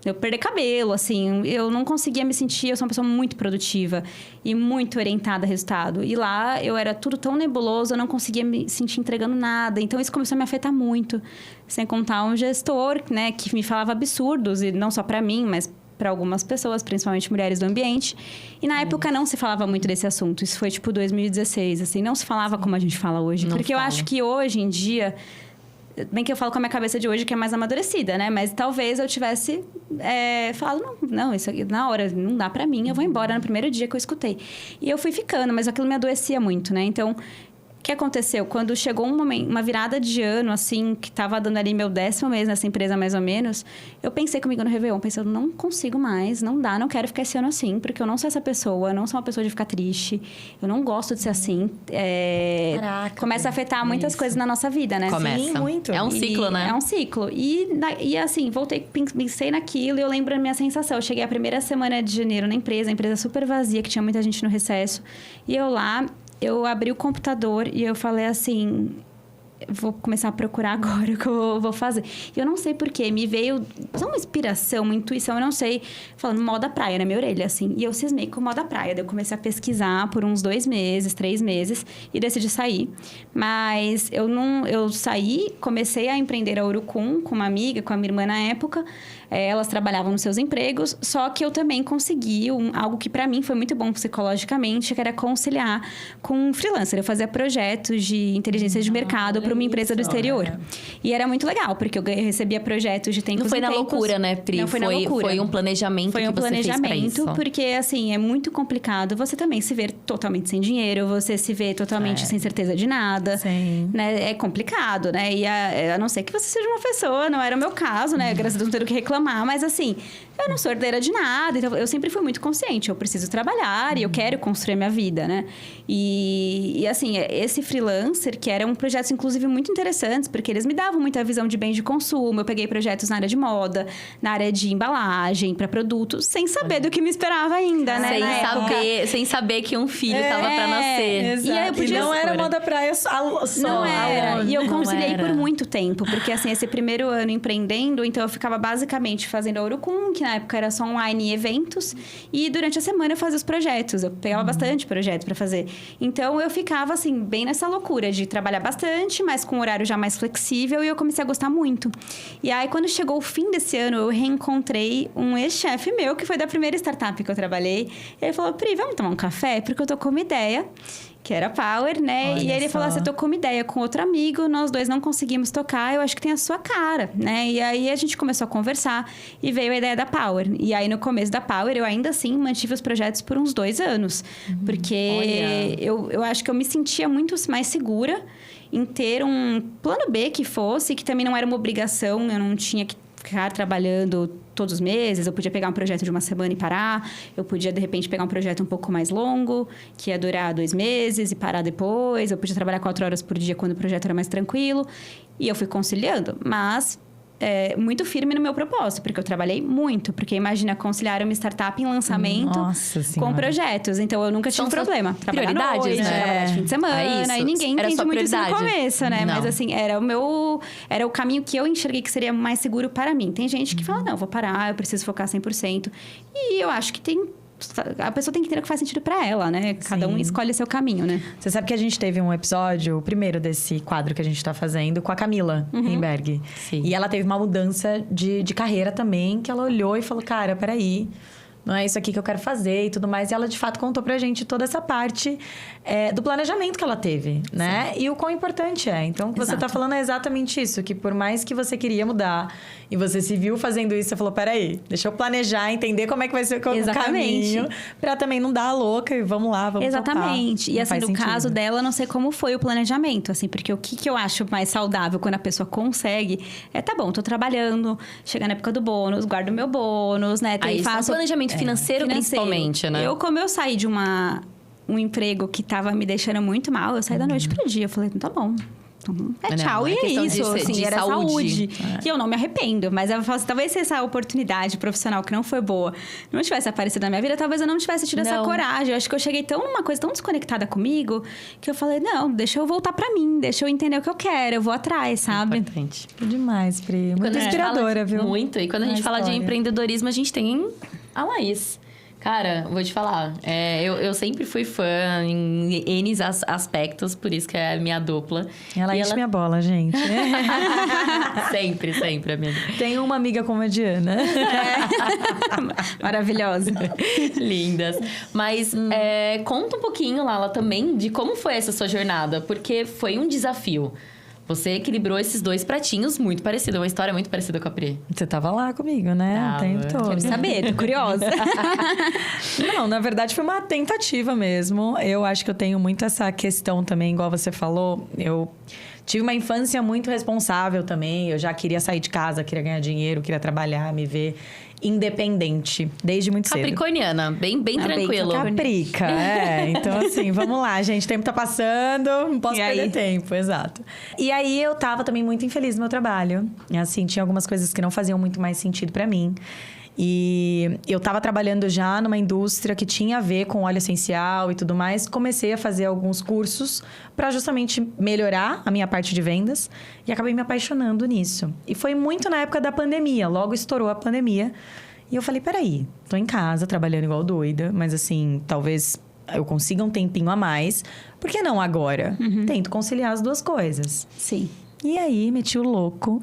Eu perdi cabelo, assim, eu não conseguia me sentir... Eu sou uma pessoa muito produtiva e muito orientada a resultado. E lá, eu era tudo tão nebuloso, eu não conseguia me sentir entregando nada. Então, isso começou a me afetar muito. Sem contar um gestor, né, que me falava absurdos. E não só para mim, mas para algumas pessoas, principalmente mulheres do ambiente. E na época, não se falava muito desse assunto. Isso foi, 2016, assim. Não se falava como a gente fala hoje. Porque eu acho que hoje em dia... Bem que eu falo com a minha cabeça de hoje, que é mais amadurecida, né? Mas talvez eu tivesse falado, não, isso aqui na hora, não dá pra mim, eu vou embora no primeiro dia que eu escutei. E eu fui ficando, mas aquilo me adoecia muito, né? Então, o que aconteceu? Quando chegou um momento, uma virada de ano, assim, que tava dando ali meu 10º mês nessa empresa, mais ou menos, eu pensei comigo no Réveillon, pensei, eu não consigo mais, não dá, não quero ficar esse ano assim, porque eu não sou essa pessoa, eu não sou uma pessoa de ficar triste, eu não gosto de ser assim. Caraca, começa a afetar muitas coisas na nossa vida, né? Começa. Sim, muito. É um ciclo, né? É um ciclo. E assim, voltei, pensei naquilo e eu lembro a minha sensação. Eu cheguei a primeira semana de janeiro na empresa, a empresa super vazia, que tinha muita gente no recesso. E eu abri o computador e eu falei assim... Vou começar a procurar agora o que eu vou fazer. E eu não sei porquê, me veio uma inspiração, uma intuição, eu não sei, falando moda praia na minha orelha, assim. E eu cismei com moda praia. Daí eu comecei a pesquisar por uns 2 meses, 3 meses e decidi sair. Mas eu saí, comecei a empreender a Urucum com uma amiga, com a minha irmã na época. Elas trabalhavam nos seus empregos, só que eu também consegui algo que para mim foi muito bom psicologicamente, que era conciliar com um freelancer. Eu fazia projetos de inteligência de mercado para uma empresa do exterior. E era muito legal, porque eu recebia projetos de tempos Não foi em na tempos. loucura, né, Pri? Não foi na loucura. Foi um planejamento Foi um que você fez pra planejamento, isso. porque assim, é muito complicado você também se ver totalmente sem dinheiro, você se ver totalmente sem certeza de nada. Sim. Né? É complicado, né? E a não ser que você seja uma pessoa, não era o meu caso, né? Graças a Deus não tenho o que reclamar, mas assim, eu não sou herdeira de nada, então eu sempre fui muito consciente, eu preciso trabalhar e eu quero construir a minha vida, né? E assim, esse freelancer, que eram projetos inclusive muito interessantes, porque eles me davam muita visão de bem de consumo, eu peguei projetos na área de moda, na área de embalagem, para produtos, sem saber do que me esperava ainda, né? Sem saber que um filho tava pra nascer. Exato. E aí eu podia... E não era moda praia só. Não era. E eu Não conciliei era. por muito tempo. Porque, assim, esse primeiro ano empreendendo... Então, eu ficava basicamente fazendo a Urucum, que na época era só online e eventos. E durante a semana eu fazia os projetos. Eu pegava bastante projeto pra fazer. Então, eu ficava, assim, bem nessa loucura de trabalhar bastante, mas com um horário já mais flexível. E eu comecei a gostar muito. E aí, quando chegou o fim desse ano, eu reencontrei um ex-chefe meu, que foi da primeira startup que eu trabalhei. E ele falou, Pri, vamos tomar um café? Porque eu tô com uma ideia... Que era Power, né? Olha e ele só. falou, você tocou uma ideia com outro amigo, nós dois não conseguimos tocar, eu acho que tem a sua cara, né? E aí, a gente começou a conversar e veio a ideia da Power. E aí, no começo da Power, eu ainda assim mantive os projetos por uns 2 anos. Porque eu acho que eu me sentia muito mais segura em ter um plano B que fosse, que também não era uma obrigação, eu não tinha que ficar trabalhando todos os meses, eu podia pegar um projeto de uma semana e parar, eu podia, de repente, pegar um projeto um pouco mais longo, que ia durar 2 meses e parar depois, eu podia trabalhar 4 horas por dia quando o projeto era mais tranquilo, e eu fui conciliando, mas... muito firme no meu propósito, porque eu trabalhei muito. Porque imagina conciliar uma startup em lançamento Nossa com Senhora. projetos. Então, eu nunca tive problema. Trabalhar à prioridades, noite, né? trabalhar de fim de semana. É isso. E ninguém Era entende sua muito isso no prioridade. começo, né? Não. Mas assim, era o caminho que eu enxerguei que seria mais seguro para mim. Tem gente que fala, não, vou parar, eu preciso focar 100%. E eu acho que a pessoa tem que entender o que faz sentido pra ela, né? Cada um Sim. escolhe seu caminho, né? Você sabe que a gente teve um episódio, o primeiro desse quadro que a gente tá fazendo, com a Camila Rimberg. Sim. E ela teve uma mudança de carreira também, que ela olhou e falou, cara, peraí... Não é isso aqui que eu quero fazer e tudo mais. E ela, de fato, contou pra gente toda essa parte do planejamento que ela teve, né? E o quão importante é. Então, o que você tá falando é exatamente isso. Que por mais que você queria mudar e você se viu fazendo isso, você falou, peraí, deixa eu planejar, entender como é que vai ser o Exatamente. caminho. Pra também não dar a louca e vamos lá, vamos Exatamente. tocar. E Não assim, faz no sentido. caso dela, não sei como foi o planejamento, assim, porque o que eu acho mais saudável quando a pessoa consegue tá bom, tô trabalhando, chega na época do bônus, guardo meu bônus, né? Aí, Faço planejamento financeiro, principalmente, né? Como eu saí de um emprego que tava me deixando muito mal, eu saí da noite pro dia. Eu falei, tá bom. Então, tchau, Não, é e é questão isso, assim, de era saúde. saúde. E eu não me arrependo, mas eu falo assim, talvez se essa oportunidade profissional que não foi boa não tivesse aparecido na minha vida, talvez eu não tivesse tido essa Não. coragem. Eu acho que eu cheguei numa coisa tão desconectada comigo, que eu falei, não, deixa eu voltar pra mim, deixa eu entender o que eu quero, eu vou atrás, sabe? Importante. Que demais, Pri. Muito Quando a gente inspiradora, fala viu? Muito. E quando a Na gente fala de história. empreendedorismo, a gente tem a Laís. Cara, vou te falar. Eu sempre fui fã em N aspectos, por isso que é a minha dupla. Ela E enche minha bola, gente. sempre, amiga. Tenho uma amiga como a Diana. Maravilhosa. Lindas. Mas conta um pouquinho, Lala, também de como foi essa sua jornada, porque foi um desafio. Você equilibrou esses 2 pratinhos muito parecidos. Uma história muito parecida com a Pri. Você tava lá comigo, né? O tempo todo. Quero saber, tô curiosa. Não, na verdade foi uma tentativa mesmo. Eu acho que eu tenho muito essa questão também, igual você falou. Eu tive uma infância muito responsável também. Eu já queria sair de casa, queria ganhar dinheiro, queria trabalhar, me ver independente, desde muito cedo. Capricorniana, bem tranquilo. Caprica, Então, assim, vamos lá, gente. O tempo tá passando, não posso perder tempo, exato. E aí, eu tava também muito infeliz no meu trabalho. E, assim, tinha algumas coisas que não faziam muito mais sentido pra mim. E eu tava trabalhando já numa indústria que tinha a ver com óleo essencial e tudo mais. Comecei a fazer alguns cursos para justamente melhorar a minha parte de vendas. E acabei me apaixonando nisso. E foi muito na época da pandemia. Logo estourou a pandemia. E eu falei, peraí, tô em casa trabalhando igual doida. Mas assim, talvez eu consiga um tempinho a mais. Por que não agora? Tento conciliar as 2 coisas. Sim. E aí, meti o louco.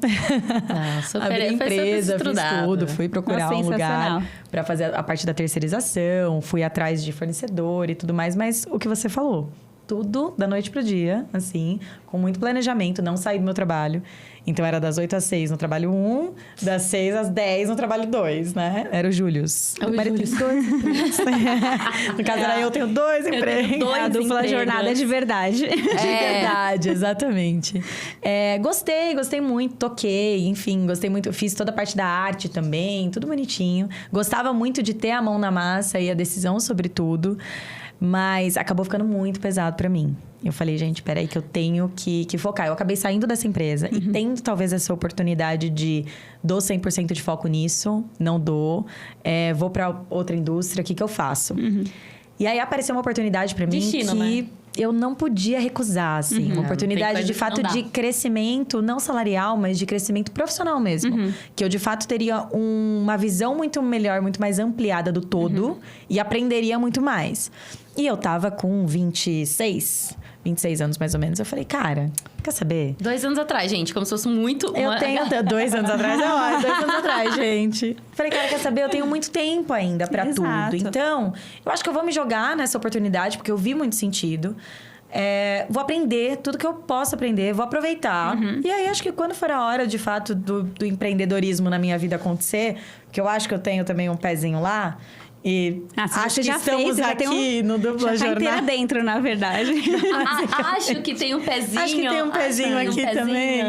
Abri a empresa, fiz tudo. Fui procurar um lugar para fazer a parte da terceirização. Fui atrás de fornecedor e tudo mais. Mas o que você falou, tudo da noite pro dia, assim, com muito planejamento. Não saí do meu trabalho. Então, era das 8 às 6 no trabalho 1, das 6 às 10 no trabalho 2, né? Era o Július. O Július. No caso, era eu tenho 2 empregos. A dupla jornada de verdade. De verdade, exatamente. Gostei muito, toquei, enfim, gostei muito. Fiz toda a parte da arte também, tudo bonitinho. Gostava muito de ter a mão na massa e a decisão sobre tudo. Mas acabou ficando muito pesado pra mim. Eu falei, gente, peraí que eu tenho que focar. Eu acabei saindo dessa empresa e tendo talvez essa oportunidade de dou 100% de foco nisso, não dou. Vou pra outra indústria, o que eu faço? E aí apareceu uma oportunidade pra mim Destino, que... né? Eu não podia recusar, assim. Uma oportunidade, de fato, de crescimento, não salarial, mas de crescimento profissional mesmo. Que eu, de fato, teria uma visão muito melhor, muito mais ampliada do todo. E aprenderia muito mais. E eu tava com 26 anos, mais ou menos. Eu falei, cara, quer saber? 2 anos atrás, gente, como se fosse muito... Eu tenho 2 anos atrás, 2 anos atrás, gente. Falei, cara, quer saber? Eu tenho muito tempo ainda pra tudo. Então, eu acho que eu vou me jogar nessa oportunidade, porque eu vi muito sentido. Vou aprender tudo que eu posso aprender, vou aproveitar. E aí, acho que quando for a hora, de fato, do empreendedorismo na minha vida acontecer, porque eu acho que eu tenho também um pezinho lá... E acho que já estamos fez, aqui no Dupla já tá Jornada. inteira dentro, na verdade. Acho que tem um pezinho. Acho que tem um pezinho aqui também.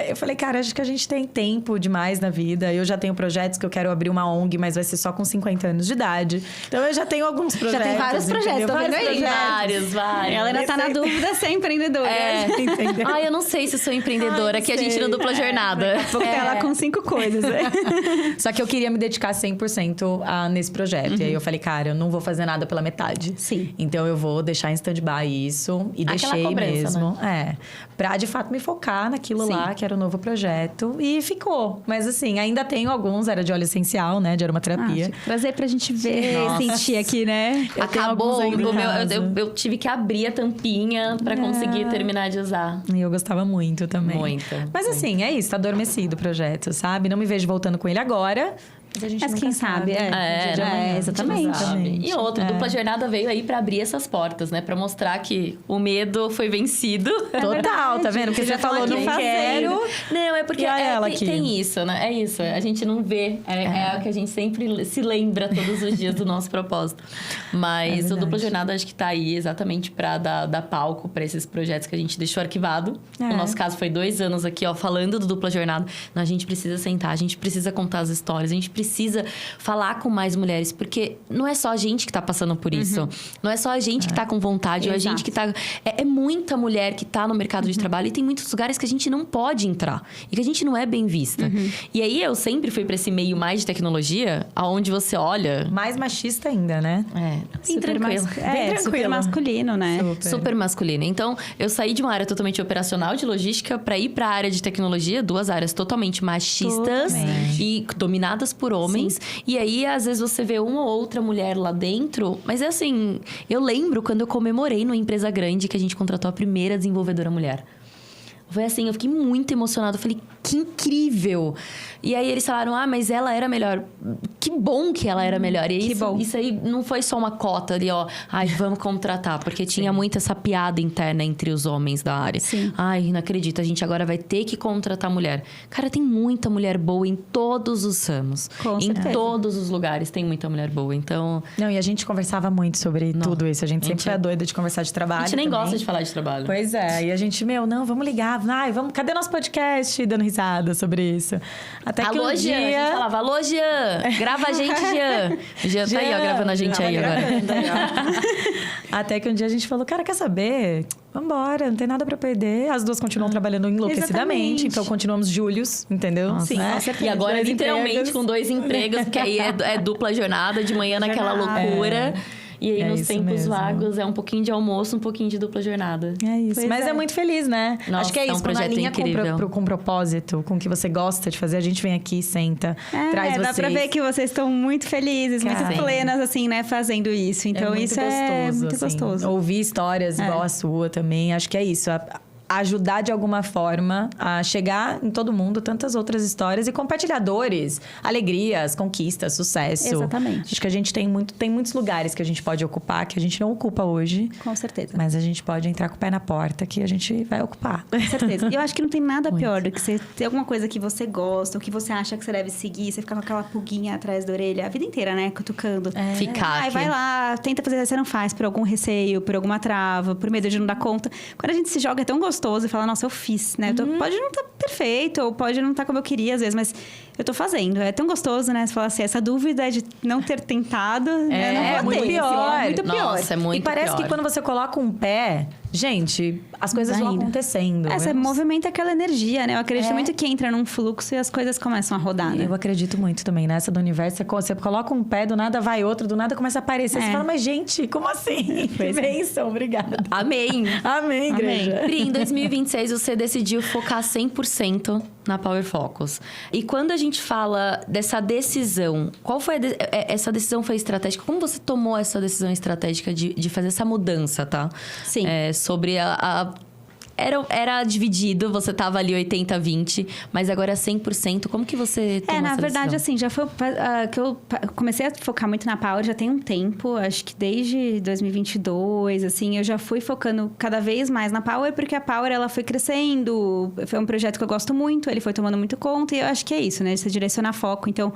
Eu falei, cara, acho que a gente tem tempo demais na vida. Eu já tenho projetos que eu quero abrir uma ONG, mas vai ser só com 50 anos de idade. Então, eu já tenho alguns projetos. Já tem vários projetos, tô vendo aí. Vários. Ela ainda tá na dúvida se é empreendedora. Entendeu? Eu não sei se sou empreendedora, que a gente não dupla jornada. Porque ela com 5 coisas, Só que eu queria me dedicar 100% nesse projeto. E aí, eu falei, cara, eu não vou fazer nada pela metade. Sim. Então, eu vou deixar em stand-by isso. E Aquela deixei cobrança, mesmo. Né? Pra, de fato, me focar naquilo lá, que era o novo projeto. E ficou. Mas, assim, ainda tenho alguns. Era de óleo essencial, né? De aromaterapia. Trazer pra gente ver, sentir aqui, né? Acabou o meu... Eu tive que abrir a tampinha pra conseguir terminar de usar. E eu gostava muito também. Muito. Mas, assim, é isso. Tá adormecido o projeto, sabe? Não me vejo voltando com ele agora. Mas a gente Mas nunca quem sabe, no dia de amanhã. exatamente. E outra, dupla jornada veio aí pra abrir essas portas, né? Pra mostrar que o medo foi vencido. Total, tá vendo? Porque você falou, não quero. Não, é porque ela aqui. Tem isso, né? É isso. A gente não vê. É o que a gente sempre se lembra todos os dias do nosso propósito. Mas o dupla jornada acho que tá aí exatamente pra dar palco pra esses projetos que a gente deixou arquivado. No nosso caso, foi 2 anos aqui, ó, falando do dupla jornada. Não, a gente precisa sentar, a gente precisa contar as histórias, a gente precisa falar com mais mulheres, porque não é só a gente que tá passando por isso. Não é só a gente que tá com vontade, ou a gente que tá... É muita mulher que tá no mercado de trabalho e tem muitos lugares que a gente não pode entrar e que a gente não é bem vista. E aí, eu sempre fui pra esse meio mais de tecnologia, aonde você olha... Mais machista ainda, né? Bem tranquilo. Super masculino, né? Super masculino. Então, eu saí de uma área totalmente operacional de logística para ir para a área de tecnologia, 2 áreas totalmente machistas e dominadas por homens. E aí, às vezes, você vê uma ou outra mulher lá dentro. Mas é assim, eu lembro quando eu comemorei numa empresa grande que a gente contratou a primeira desenvolvedora mulher. Foi assim, eu fiquei muito emocionada. Eu falei, que incrível! E aí eles falaram, mas ela era melhor. Que bom que ela era melhor. E isso aí não foi só uma cota ali, ó. Vamos contratar. Porque tinha muito essa piada interna entre os homens da área. Sim. Não acredito, a gente agora vai ter que contratar mulher. Cara, tem muita mulher boa em todos os ramos. Com certeza. Em todos os lugares tem muita mulher boa, então... Não, e a gente conversava muito sobre tudo isso. A gente sempre foi doida de conversar de trabalho. A gente nem também. gosta de falar de trabalho. Pois é, e a gente, vamos ligar. Cadê nosso podcast? Dando risada sobre isso. Até que alô, um Jean, dia... a gente falava, alô, Jean, grava a gente, Jean. Jean tá aí, ó, gravando a gente aí agora. Até que um dia a gente falou, cara, quer saber? Vambora, não tem nada pra perder. As duas continuam trabalhando enlouquecidamente. Exatamente. Então, continuamos Július, entendeu? Sim, né? com certeza. E agora, Dois literalmente, empregos. com 2 empregos, porque aí é dupla jornada, de manhã naquela loucura. E aí, nos isso tempos mesmo. vagos, é um pouquinho de almoço, um pouquinho de dupla jornada. É isso. Pois Mas é é. muito feliz, né? Nossa, Acho que é é um isso. Quando a projeto linha incrível. com propósito, com o que você gosta de fazer, a gente vem aqui, senta, traz vocês. Dá pra ver que vocês estão muito felizes, Cara, muito plenas, assim, né? Fazendo isso. Então, muito isso é muito assim. gostoso. Ouvir histórias igual a sua também, acho que é isso. Ajudar de alguma forma a chegar em todo mundo tantas outras histórias e compartilhadores, alegrias, conquistas, sucesso. Exatamente. Acho que a gente tem muitos lugares que a gente pode ocupar, que a gente não ocupa hoje. Com certeza. Mas a gente pode entrar com o pé na porta, que a gente vai ocupar. Com certeza. E eu acho que não tem nada pior do que você ter alguma coisa que você gosta, ou que você acha que você deve seguir, você ficar com aquela pulguinha atrás da orelha a vida inteira, né? Cutucando. Ficar aqui. Vai lá, tenta fazer, você não faz por algum receio, por alguma trava, por medo de não dar conta. Quando a gente se joga é tão gostoso e fala, nossa, eu fiz, né? Pode não estar perfeito, ou pode não estar como eu queria às vezes, mas eu tô fazendo. É tão gostoso, né? Você fala assim, essa dúvida de não ter tentado, né? Não vou muito ter, pior. assim, é muito pior. Nossa, é muito E parece pior. que quando você coloca um pé, gente, as coisas vão Ainda. acontecendo. Você movimenta aquela energia, né? Eu acredito muito que entra num fluxo e as coisas começam a rodar, né? Eu acredito muito também nessa do universo. Você coloca um pé, do nada vai outro, do nada começa a aparecer. Você fala, mas gente, como assim? Pois é. Bênção, obrigada. Amém. Amém, igreja. Pri, em 2026 você decidiu focar 100% na Power Focus. E quando a gente fala dessa decisão, qual foi essa decisão foi estratégica? Como você tomou essa decisão estratégica de fazer essa mudança, tá? Sim. Sobre Era dividido, você tava ali 80-20, mas agora é 100%. Como que você tomou Na essa verdade, decisão? assim, já foi que eu comecei a focar muito na Power já tem um tempo, acho que desde 2022, assim, eu já fui focando cada vez mais na Power, porque a Power, ela foi crescendo, foi um projeto que eu gosto muito, ele foi tomando muito conta, e eu acho que é isso, né, de você direcionar foco. Então,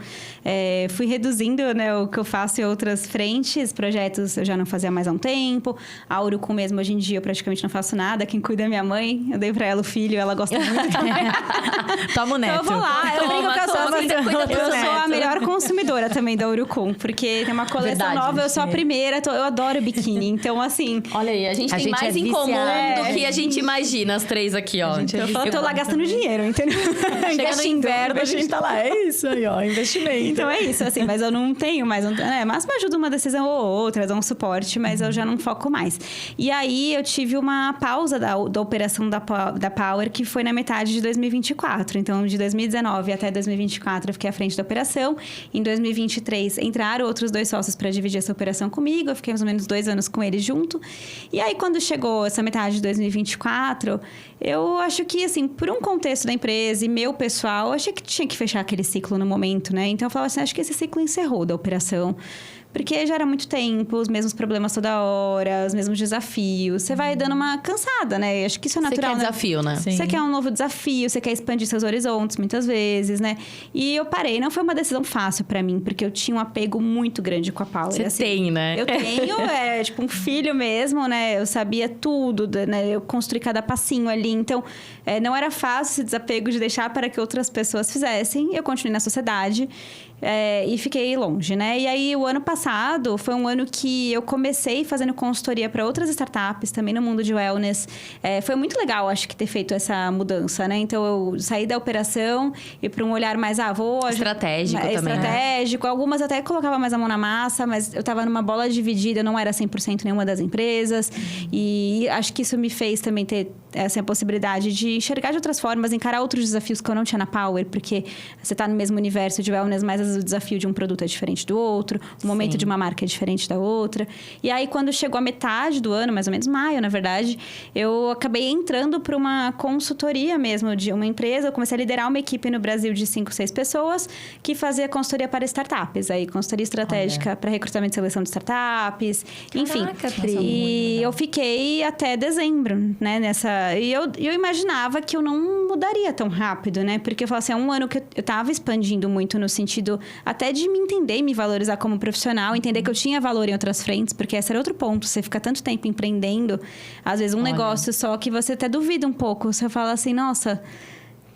fui reduzindo, né, o que eu faço em outras frentes, projetos eu já não fazia mais há um tempo, a Urucum mesmo, hoje em dia, eu praticamente não faço nada, quem cuida é minha mãe, eu dei pra ela o filho, ela gosta muito. Toma o neto. Então eu vou lá, eu brinco com cuida eu sou a melhor consumidora também da Urucum, porque tem uma coleção Verdade, nova, eu sou a primeira, eu adoro biquíni, então assim... Olha aí, a gente tem gente mais é em comum viciada. do que a gente imagina, as três aqui, ó. Eu tô lá gastando dinheiro, entendeu? Chega no inverno, a gente tá lá. É isso aí, ó, investimento. Então é isso, assim, mas eu não tenho mais... Mas me ajuda uma decisão ou outra, dá um suporte, mas eu já não foco mais. E aí, eu tive uma pausa da operação da Power, que foi na metade de 2024. Então, de 2019 até 2024, eu fiquei à frente da operação. Em 2023, entraram outros 2 sócios para dividir essa operação comigo. Eu fiquei mais ou menos 2 anos com eles junto. E aí, quando chegou essa metade de 2024, eu acho que, assim, por um contexto da empresa e meu pessoal, eu achei que tinha que fechar aquele ciclo no momento, né? Então, eu falava assim, acho que esse ciclo encerrou da operação. Porque já era muito tempo, os mesmos problemas toda hora, os mesmos desafios. Você vai dando uma cansada, né? Acho que isso é natural, Você quer desafio, né? Sim. Você quer um novo desafio, você quer expandir seus horizontes, muitas vezes, né? E eu parei. Não foi uma decisão fácil pra mim, porque eu tinha um apego muito grande com a Power. Você tem, né? Eu tenho, tipo um filho mesmo, né? Eu sabia tudo, né? Eu construí cada passinho ali. Então, não era fácil esse desapego de deixar para que outras pessoas fizessem. Eu continuei na sociedade. E fiquei longe, né? E aí, o ano passado foi um ano que eu comecei fazendo consultoria para outras startups, também no mundo de wellness. Foi muito legal, acho que, ter feito essa mudança, né? Então, eu saí da operação e para um olhar mais, estratégico também, estratégico. Algumas até colocava mais a mão na massa, mas eu estava numa bola dividida, não era 100% nenhuma das empresas. E acho que isso me fez também ter essa possibilidade de enxergar de outras formas, encarar outros desafios que eu não tinha na Power, porque você está no mesmo universo de wellness, mas vezes o desafio de um produto é diferente do outro, o momento de uma marca é diferente da outra. E aí, quando chegou a metade do ano, mais ou menos maio, na verdade, eu acabei entrando para uma consultoria mesmo de uma empresa. Eu comecei a liderar uma equipe no Brasil de 5, 6 pessoas que fazia consultoria para startups. Aí, consultoria estratégica para recrutamento e seleção de startups. Enfim. Caraca, Pri. E eu fiquei até dezembro, né? E eu imaginava que eu não mudaria tão rápido, né? Porque eu falo assim, é um ano que eu tava expandindo muito no sentido até de me entender e me valorizar como profissional, entender que eu tinha valor em outras frentes, porque esse era outro ponto. Você fica tanto tempo empreendendo, às vezes negócio só que você até duvida um pouco. Você fala assim, nossa,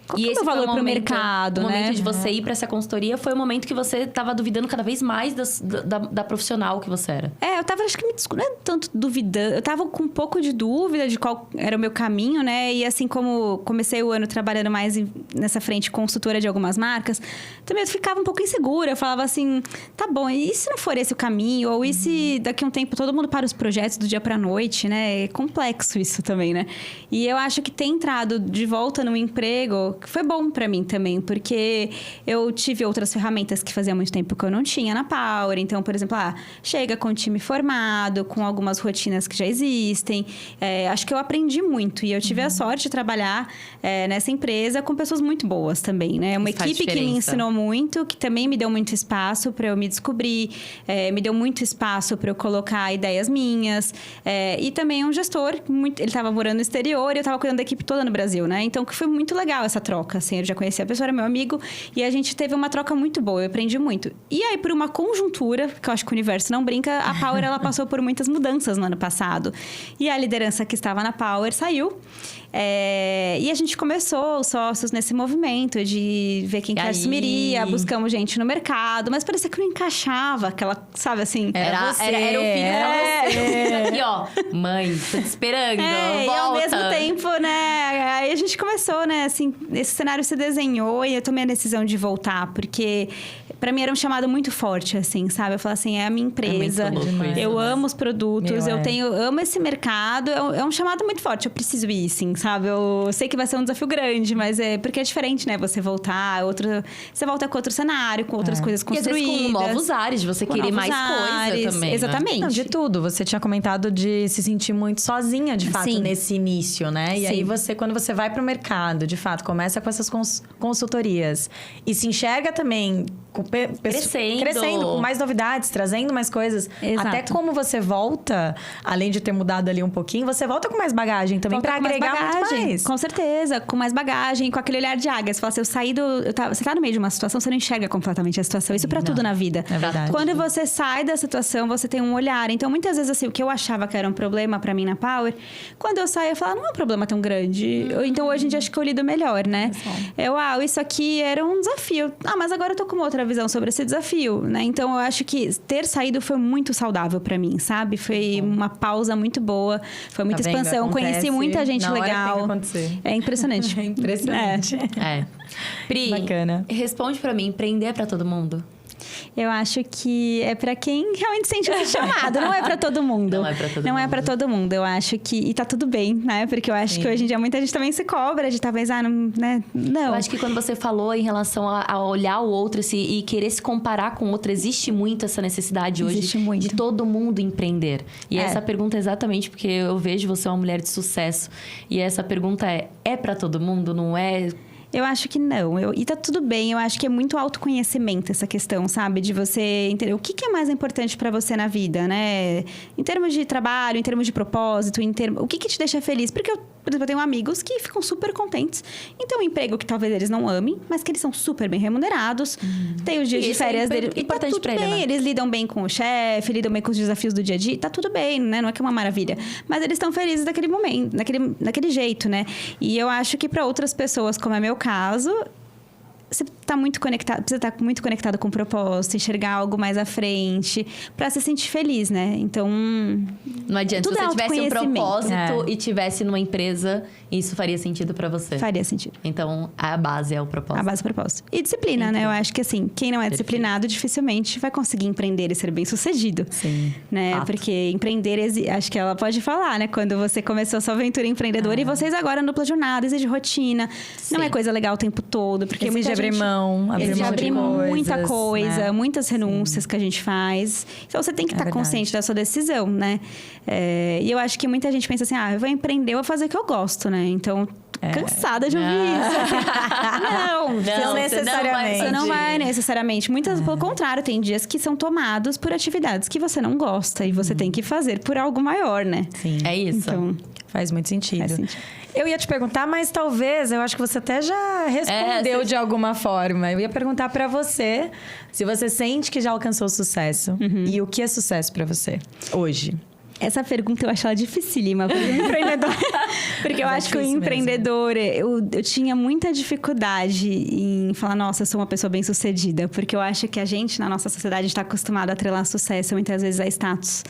qual que é o meu valor pro mercado, o né? momento de você ir para essa consultoria foi o momento que você estava duvidando cada vez mais da profissional que você era. Eu tava, acho que não é tanto duvidando, eu tava com um pouco de dúvida de qual era o meu caminho, né? E assim como comecei o ano trabalhando mais nessa frente consultora de algumas marcas, também eu ficava um pouco insegura. Eu falava assim, tá bom, e se não for esse o caminho? Ou e se daqui a um tempo todo mundo para os projetos do dia pra noite, né? É complexo isso também, né? E eu acho que ter entrado de volta no emprego foi bom pra mim também, porque eu tive outras ferramentas que fazia muito tempo que eu não tinha na Power. Então, por exemplo, chega com o time formado, com algumas rotinas que já existem. Acho que eu aprendi muito e eu tive a sorte de trabalhar nessa empresa com pessoas muito boas também, né? Uma equipe que me ensinou muito, que também me deu muito espaço para eu me descobrir, me deu muito espaço para eu colocar ideias minhas. E também um gestor, ele estava morando no exterior e eu estava cuidando da equipe toda no Brasil, né? Então, que foi muito legal essa troca, assim. Eu já conhecia a pessoa, era meu amigo, e a gente teve uma troca muito boa, eu aprendi muito. E aí, por uma conjuntura, que eu acho que o universo não brinca, a Power, ela passou por muitas mudanças no ano passado. E a liderança que estava na Power saiu. E a gente começou, os sócios, nesse movimento de ver quem que assumiria, buscamos gente no mercado, mas parecia que não encaixava, aquela, sabe assim... Era o filho aqui, ó. Mãe, tô te esperando, volta. E ao mesmo tempo, né, aí a gente começou, né, assim, esse cenário se desenhou e eu tomei a decisão de voltar, porque pra mim era um chamado muito forte, assim, sabe? Eu falei assim, é a minha empresa, eu amo os produtos, amo esse mercado, é um chamado muito forte, eu preciso ir, sim, sabe? Eu sei que vai ser um desafio grande, mas porque é diferente, né? Você voltar, você volta com outro cenário, com outras coisas construídas. E às vezes com novos ares, de você querer mais coisa também, exatamente. né? Não, de tudo. Você tinha comentado de se sentir muito sozinha, de fato, nesse início, né? E aí quando você vai pro mercado, de fato, começa com essas consultorias e se enxerga também crescendo, com mais novidades, trazendo mais coisas. Exato. Até como você volta, além de ter mudado ali um pouquinho, você volta com mais bagagem também para agregar muito mais. Com certeza, com mais bagagem, com aquele olhar de águia. Você fala assim, você tá no meio de uma situação, você não enxerga completamente a situação. Isso pra tudo na vida. É verdade. Quando você sai da situação, você tem um olhar. Então, muitas vezes, assim, o que eu achava que era um problema pra mim na Power, quando eu saio, eu falo, não é um problema tão grande. Então, hoje em dia, acho que eu lido melhor, né? Isso aqui era um desafio. Mas agora eu tô com uma outra visão sobre esse desafio, né? Então, eu acho que ter saído foi muito saudável pra mim, sabe? Foi uma pausa muito boa, foi muita expansão. Conheci muita gente legal. É impressionante. É impressionante. Pri, bacana. Responde pra mim, empreender é pra todo mundo? Eu acho que é pra quem realmente sente esse chamado. Não é pra todo mundo. Não é pra todo mundo. Não é pra todo mundo. Eu acho que... E tá tudo bem, né? Porque eu acho que hoje em dia muita gente também se cobra de talvez... não, né? Não. Eu acho que quando você falou em relação a olhar o outro e querer se comparar com o outro, existe muito essa necessidade hoje de todo mundo empreender. E essa pergunta é exatamente porque eu vejo você uma mulher de sucesso. E essa pergunta é pra todo mundo? Não é... Eu acho que não. E tá tudo bem. Eu acho que é muito autoconhecimento essa questão, sabe? De você entender o que é mais importante pra você na vida, né? Em termos de trabalho, em termos de propósito, o que te deixa feliz? Porque por exemplo, eu tenho amigos que ficam super contentes. Então, um emprego que talvez eles não amem, mas que eles são super bem remunerados. Tem os dias de férias deles. E tá tudo bem. Né? Eles lidam bem com o chefe, lidam bem com os desafios do dia a dia. Tá tudo bem, né? Não é que é uma maravilha. Mas eles estão felizes naquele momento, naquele jeito, né? E eu acho que para outras pessoas, como é meu caso... Você tá muito conectado, precisa estar muito conectado com o propósito, enxergar algo mais à frente, pra se sentir feliz, né? Então... Não adianta, se você tivesse um propósito e tivesse numa empresa, isso faria sentido pra você? Faria sentido. Então, a base é o propósito. A base é o propósito. E disciplina, né? Eu acho que, assim, quem não é disciplinado, dificilmente vai conseguir empreender e ser bem-sucedido. Sim. Né? Fato. Porque empreender, acho que ela pode falar, né? Quando você começou a sua aventura empreendedora e vocês agora, dupla jornada, exige rotina. Não é coisa legal o tempo todo, porque muita abrir mão de abrir muita coisas, coisa, né? muitas renúncias que a gente faz. Então, você tem que estar verdade. consciente da sua decisão, né? E eu acho que muita gente pensa assim, eu vou empreender, eu vou fazer o que eu gosto, né? Então, cansada de ouvir isso. Não necessariamente. Você não vai necessariamente. Muitas, pelo contrário, tem dias que são tomados por atividades que você não gosta. E você tem que fazer por algo maior, né? Sim. É isso. Então, Faz muito sentido. faz sentido. Eu ia te perguntar, mas talvez, eu acho que você até já respondeu de alguma forma. Eu ia perguntar pra você se você sente que já alcançou sucesso. E o que é sucesso pra você hoje? Essa pergunta eu acho ela dificílima para o empreendedor. Porque eu acho que o empreendedor, eu tinha muita dificuldade em falar, nossa, eu sou uma pessoa bem-sucedida. Porque eu acho que a gente, na nossa sociedade, está acostumado a atrelar sucesso, muitas vezes a status.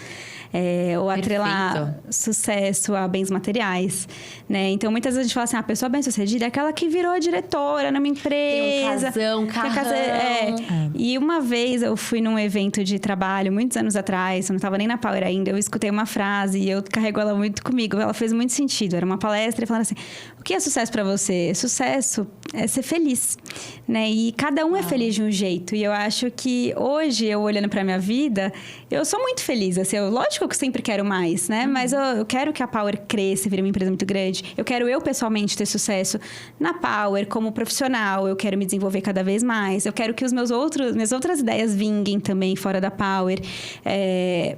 Ou atrelar sucesso a bens materiais, né? Então, muitas vezes a gente fala assim, a pessoa bem-sucedida é aquela que virou diretora numa empresa. Tem um carrão. E uma vez eu fui num evento de trabalho, muitos anos atrás, eu não estava nem na Power ainda, eu escutei uma frase e eu carrego ela muito comigo. Ela fez muito sentido. Era uma palestra falando assim, o que é sucesso para você? Sucesso é ser feliz, né? E cada um é feliz de um jeito. E eu acho que hoje, eu olhando para minha vida, eu sou muito feliz. Assim, lógico que eu sempre quero mais, né? Mas eu quero que a Power cresça, vire uma empresa muito grande. Eu quero pessoalmente ter sucesso na Power como profissional. Eu quero me desenvolver cada vez mais. Eu quero que minhas outras ideias vinguem também fora da Power.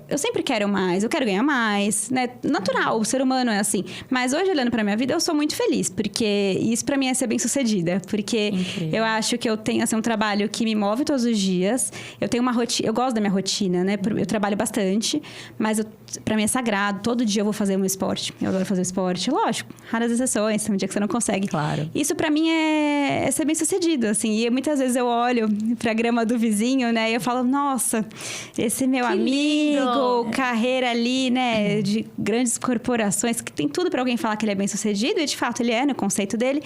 Eu sempre quero mais. Eu quero ganhar mais, né? Natural, o ser humano é assim. Mas hoje, olhando pra minha vida, eu sou muito feliz. Porque isso pra mim é ser bem-sucedida. Porque eu acho que eu tenho, assim, um trabalho que me move todos os dias. Eu tenho uma rotina... Eu gosto da minha rotina, né? Eu trabalho bastante. Mas pra mim é sagrado. Todo dia eu vou fazer um esporte. Eu adoro fazer esporte. Lógico, raras exceções. Tem um dia que você não consegue. Claro. Isso pra mim é ser bem-sucedido, assim. E muitas vezes eu olho pra grama do vizinho, né? E eu falo, nossa, esse meu amigo, carreira ali, né? De grandes corporações, que tem tudo pra alguém falar que ele é bem-sucedido. E, de fato, ele é, no conceito dele.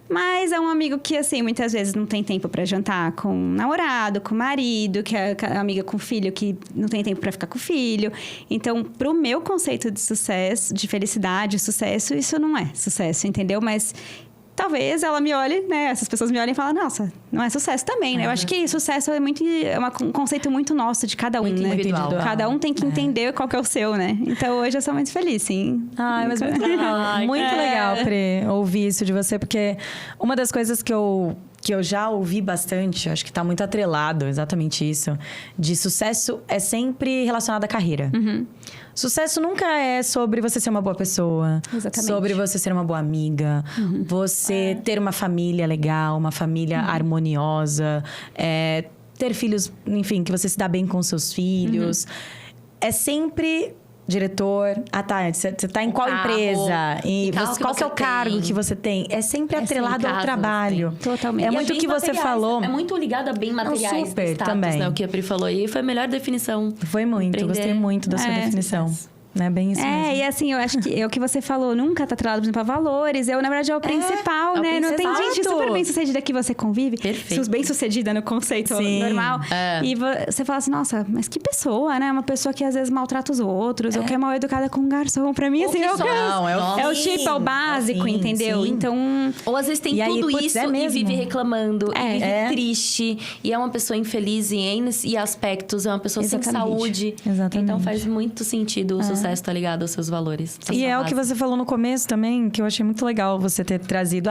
Mas é um amigo que, assim, muitas vezes não tem tempo pra jantar com o namorado, com o marido, que é amiga com o filho, que não tem tempo pra ficar com o filho. Então, pro meu conceito de sucesso, de felicidade, sucesso, isso não é sucesso, entendeu? Mas talvez ela me olhe, né? Essas pessoas me olhem e falem, nossa, não é sucesso também, né? Eu acho que sucesso é um conceito muito nosso, de cada um, Muito né? individual. Cada um tem que entender qual que é o seu, né? Então, hoje eu sou muito feliz, sim. Ai, mas muito legal. Muito legal, Pri, ouvir isso de você, porque uma das coisas que eu já ouvi bastante, acho que tá muito atrelado, exatamente isso, de sucesso é sempre relacionado à carreira. Sucesso nunca é sobre você ser uma boa pessoa. Exatamente. Sobre você ser uma boa amiga. Você ter uma família legal, uma família harmoniosa. Ter filhos, enfim, que você se dá bem com seus filhos. É sempre... Diretor, você tá em qual empresa? E qual que é o cargo que você tem? É sempre atrelado ao trabalho. Totalmente. É muito o que você falou. É muito ligado a bem materiais, super, status, também. né? O que a Pri falou. E foi a melhor definição. Foi muito, gostei muito da sua definição. Né? Bem isso mesmo. E assim, eu acho que é o que você falou, nunca tá atrelado, por exemplo, a valores. Na verdade, é o principal, né? Não tem gente super bem-sucedida que você convive. Perfeito. Bem-sucedida no conceito normal. E você fala assim, nossa, mas que pessoa, né? Uma pessoa que às vezes maltrata os outros, ou que é mal educada com um garçom. Pra mim, assim, é o o tipo, é o básico, entendeu? Sim. Então... Ou às vezes tem tudo isso e vive reclamando, e vive triste. E é uma pessoa infeliz em N aspectos. É uma pessoa sem saúde. Exatamente. Então faz muito sentido o sucesso tá ligado aos seus valores. E é o que você falou no começo também, que eu achei muito legal você ter trazido.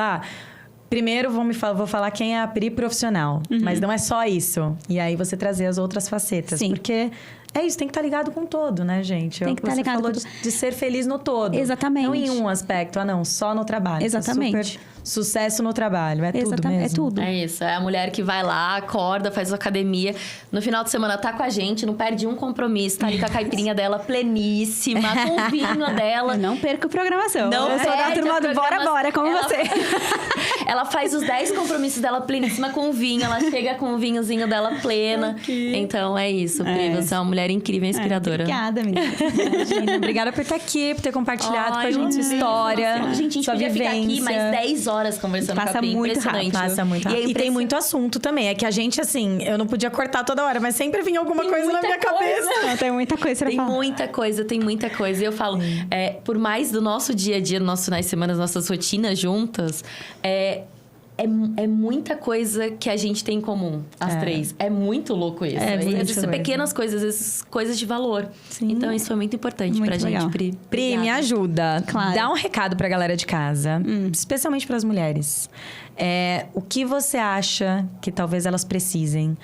Primeiro vou falar quem é a Pri profissional. Mas não é só isso. E aí você trazer as outras facetas. Sim. Porque é isso, tem que estar ligado com todo, né, gente? Tem que estar ligado com tudo. De ser feliz no todo. Exatamente. Não em um aspecto. Não, só no trabalho. Exatamente. Super sucesso no trabalho. É tudo mesmo. É tudo. É isso. É a mulher que vai lá, acorda, faz academia. No final de semana tá com a gente, não perde um compromisso. Tá ali com a caipirinha dela pleníssima, com o vinho dela. Eu não perco programação. Não eu sou da perde turma a do bora, como você. Ela faz os 10 compromissos dela pleníssima com o vinho. Ela chega com o vinhozinho dela plena. Então, é isso, Pri. Você é uma mulher incrível, inspiradora. Obrigada, menina. Imagina, obrigada por estar aqui, por ter compartilhado com a gente sua história, Nossa, gente, a gente sua podia vivência. ficar aqui mais 10 horas conversando com a Pri. muito Impressionante. Passa muito rápido. E tem muito assunto também. É que a gente, assim, eu não podia cortar toda hora, mas sempre vinha alguma coisa na minha cabeça. Não, tem muita coisa pra falar. Tem muita coisa. E eu falo, por mais do nosso dia a dia, nossos finais de semana, nossas rotinas juntas, é muita coisa que a gente tem em comum, as três. É muito louco isso. É E muito às vezes mesmo. pequenas coisas, às vezes coisas de valor. Sim. Então, isso foi muito importante Muito pra gente, legal. Pri. Pri, me Obrigada. ajuda. Claro. Dá um recado pra galera de casa, especialmente pras mulheres. O que você acha que talvez elas precisem,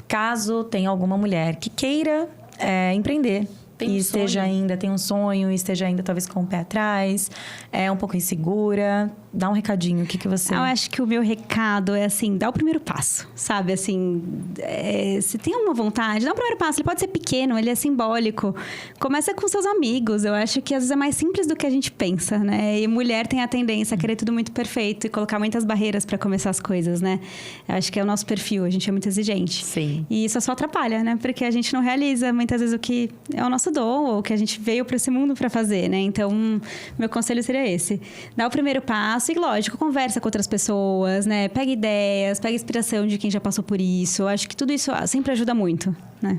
caso tenha alguma mulher que queira empreender? Tem um e esteja sonho. ainda, tem um sonho, e esteja ainda talvez com o pé atrás, um pouco insegura. Dá um recadinho, o que você... Eu acho que o meu recado é assim, dá o primeiro passo, sabe? Assim, se tem uma vontade, dá o primeiro passo. Ele pode ser pequeno, ele é simbólico. Começa com seus amigos. Eu acho que às vezes é mais simples do que a gente pensa, né? E mulher tem a tendência a querer tudo muito perfeito e colocar muitas barreiras para começar as coisas, né? Eu acho que é o nosso perfil, a gente é muito exigente. Sim. E isso só atrapalha, né? Porque a gente não realiza muitas vezes o que é o nosso dom, ou o que a gente veio para esse mundo para fazer, né? Então, meu conselho seria esse. Dá o primeiro passo e, lógico, conversa com outras pessoas, né? Pega ideias, pega inspiração de quem já passou por isso. Eu acho que tudo isso sempre ajuda muito, né?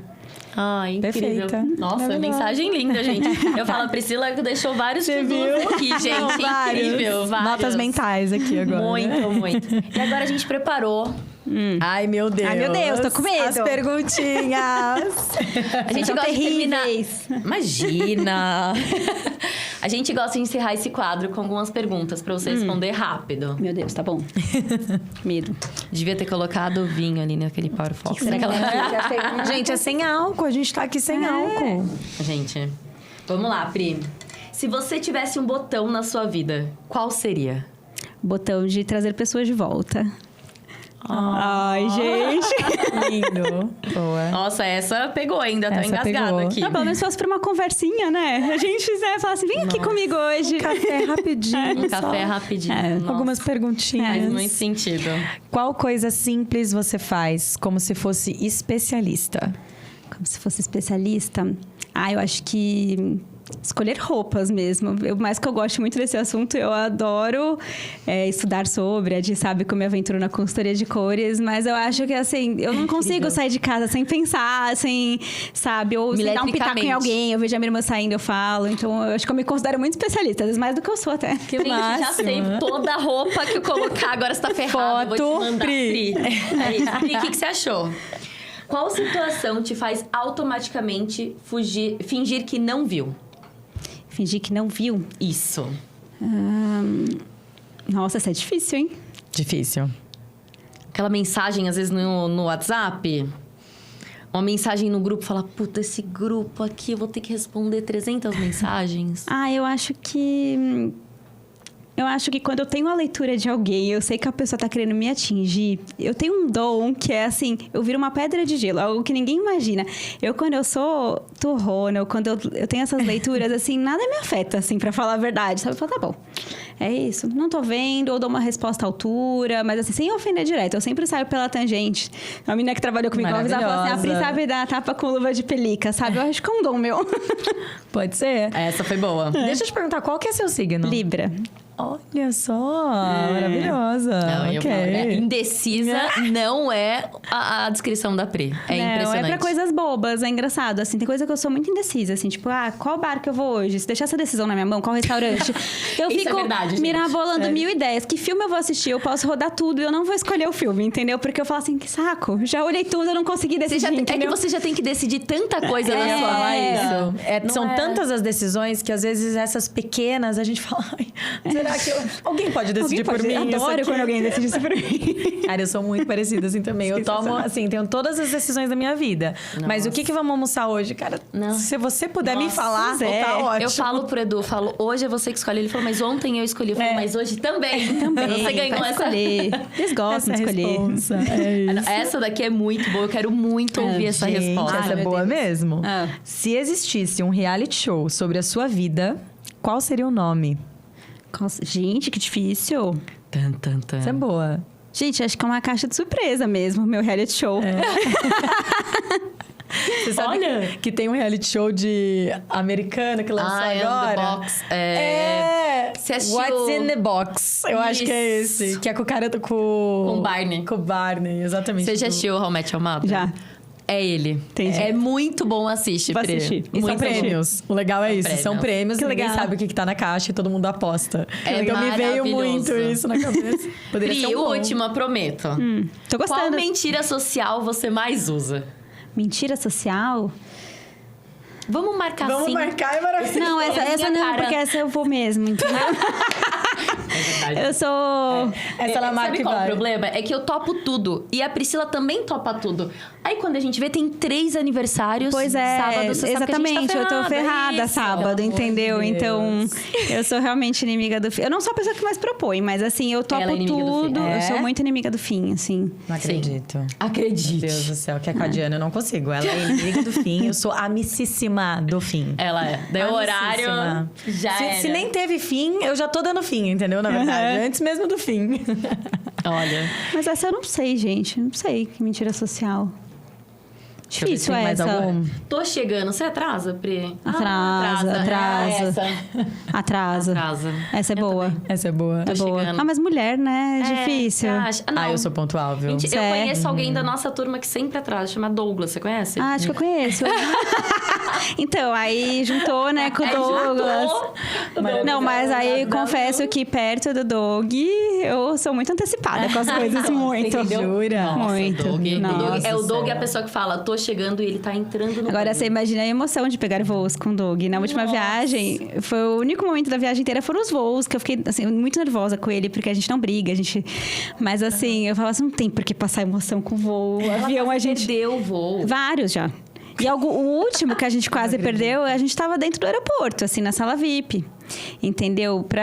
Ai, incrível. Perfeita. Nossa, Maravilhosa. mensagem linda, gente. Eu falo, a Priscila deixou vários Você títulos viu? aqui, gente. Não, Incrível, vários. Notas mentais aqui agora. Muito, muito. E agora a gente preparou. Ai, meu Deus. Ai, meu Deus, tô com medo. As perguntinhas. A gente São gosta de terminar... terríveis. Imagina! A gente gosta de encerrar esse quadro com algumas perguntas pra você responder rápido. Meu Deus, tá bom. Medo. Devia ter colocado o vinho ali naquele Power Fox. Será que ela... Gente, é sem álcool. A gente tá aqui sem álcool. Gente, vamos lá, Pri. Se você tivesse um botão na sua vida, qual seria? Botão de trazer pessoas de volta. Ai, gente. Lindo. Boa. Nossa, essa pegou ainda, tá Essa engasgada pegou. aqui. Tá, pelo menos fosse pra uma conversinha, né? A gente fala assim, vem aqui comigo hoje. Café rapidinho. Um café rapidinho. É, Nossa, Algumas perguntinhas. faz muito sentido. Qual coisa simples você faz como se fosse especialista? Como se fosse especialista. Eu acho que escolher roupas mesmo. Mais que eu gosto muito desse assunto, eu adoro estudar sobre, sabe, como me aventuro na consultoria de cores, mas eu acho que, assim, eu não consigo sair de casa sem pensar, sem, sabe, ou sem dar um pitaco em alguém, eu vejo a minha irmã saindo, eu falo, então eu acho que eu me considero muito especialista, às vezes mais do que eu sou até. Gente, já sei, toda roupa que eu colocar agora está ferrada. Foto, Vou te mandar, Pri. É isso. Pri, o que você achou? Qual situação te faz automaticamente fingir que não viu? Fingir que não viu. Isso. Nossa, essa é difícil, hein? Difícil. Aquela mensagem, às vezes, no WhatsApp. Uma mensagem no grupo, fala... Puta, esse grupo aqui, eu vou ter que responder 300 mensagens. Eu acho que... Eu acho que quando eu tenho a leitura de alguém, eu sei que a pessoa tá querendo me atingir, eu tenho um dom que é assim, eu viro uma pedra de gelo, algo que ninguém imagina. Quando eu sou turrona, ou quando eu tenho essas leituras, assim, nada me afeta, assim, pra falar a verdade, sabe? Eu falo, tá bom, é isso, não tô vendo, ou dou uma resposta à altura, mas assim, sem ofender direto, eu sempre saio pela tangente. A menina que trabalhou comigo, ela falou assim, a Pri sabe dar tapa com luva de pelica, sabe? Eu acho que é um dom meu. Pode ser? Essa foi boa. Deixa eu te perguntar, qual que é seu signo? Libra. Olha só, maravilhosa. Não, eu Ok. falo, indecisa não é a descrição da Pri. É Não, impressionante. é pra coisas bobas, é engraçado. Assim, tem coisa que eu sou muito indecisa, assim, tipo, qual bar que eu vou hoje? Se deixar essa decisão na minha mão, qual restaurante? Eu Isso fico é verdade, gente. mirabolando mil ideias. Que filme eu vou assistir? Eu posso rodar tudo e eu não vou escolher o filme, entendeu? Porque eu falo assim, que saco, já olhei tudo, eu não consegui decidir, É que entendeu? você já tem que decidir tanta coisa na sua vida. São tantas as decisões que às vezes essas pequenas a gente fala, ai, será que alguém pode decidir por mim? Eu isso adoro aqui? quando alguém decide isso por mim. Cara, eu sou muito parecida assim também. Eu tomo, assim, tenho todas as decisões da minha vida. Mas o que vamos almoçar hoje, cara? Não. Se você puder me Nossa, falar, tá ótimo. Eu falo pro Edu, hoje é você que escolhe. Ele falou, mas ontem eu escolhi. Eu falo, mas hoje também. Você ganhou Pode essa. escolher. Eles gostam de escolher. responsa. É isso. Essa daqui é muito boa. Eu quero muito ouvir essa Gente, resposta. essa é meu boa Deus. mesmo. Se existisse um reality show sobre a sua vida, qual seria o nome? Gente, que difícil. Tan, tan, tan. Essa é boa. Gente, acho que é uma caixa de surpresa mesmo, meu reality show. Você sabe Olha! que tem um reality show de americano que lançou On the agora? Box. Você assistiu- What's in the Box? Eu acho que é Isso. esse. Que é com o cara com Com o Barney. Com o Barney, exatamente. Você já assistiu How I Met Your Mother? Já. é ele. Entendi. É muito bom, assiste, Vou Pri. assistir. E são Muito prêmios. O legal é isso. São prêmios, Que ninguém legal. sabe o que tá na caixa e todo mundo aposta. É então me veio maravilhoso. muito isso na cabeça. Poderia Pri, ser um bom. última, prometo. Tô Qual gostando. mentira social você mais usa? Mentira social? Vamos marcar Vamos sim. marcar, é maravilhoso. Não, essa não, cara. porque essa eu vou mesmo, entendeu? É verdade. Eu sou... Essa ela marca Sabe e qual é o vai. problema? É que eu topo tudo. E a Priscila também topa tudo. Aí quando a gente vê, tem 3 aniversários. Pois é, sábado, você sabe que a exatamente, gente tá eu tô ferrada isso. sábado, Pelo entendeu? amor de Então, Deus. eu sou realmente inimiga do fim. Eu não sou a pessoa que mais propõe, mas assim, eu topo Ela é inimiga do fim. tudo. É? Eu sou muito inimiga do fim, assim. Não acredito. Meu Acredite. Deus do céu, que é com a Diana, eu não consigo. Ela é inimiga do fim, eu sou amicíssima do fim. Ela é. Daí o horário Amicíssima. já Se era. nem teve fim, eu já tô dando fim, entendeu? Na verdade, antes mesmo do fim. Olha. Mas essa eu não sei, gente. Não sei que mentira social. Deixa eu ver se Difícil tem mais essa. algum. Tô chegando. Você atrasa, Pri? Atrasa. É essa. Atrasa. Atrasa. Essa é boa. Essa é boa. É Tô boa. chegando. Ah, mas mulher, né? É difícil. você acha? Não. Ah, eu sou pontual, viu? Gente, eu Sério? conheço alguém da nossa turma que sempre atrasa, chama Douglas. Você conhece? Ah, acho que eu conheço. Então, aí juntou, né, com o Aí Douglas. juntou. Não, mas aí Não. confesso que perto do Doug, eu sou muito antecipada com as coisas, muito. Entendeu? Jura? Nossa, Muito. O Doug, Nossa é o Doug Senhora. a pessoa que fala, tô chegando e ele tá entrando no Agora, banho. você imagina a emoção de pegar voos com o Doug. Na última Nossa. viagem, foi o único momento da viagem inteira, foram os voos, que eu fiquei, assim, muito nervosa com ele, porque a gente não briga, a gente... Mas, assim, eu falava assim, não tem por que passar emoção com voo. O avião, a gente... Perdeu o voo. Vários já. E o último que a gente quase perdeu, a gente tava dentro do aeroporto, assim, na sala VIP. Entendeu? E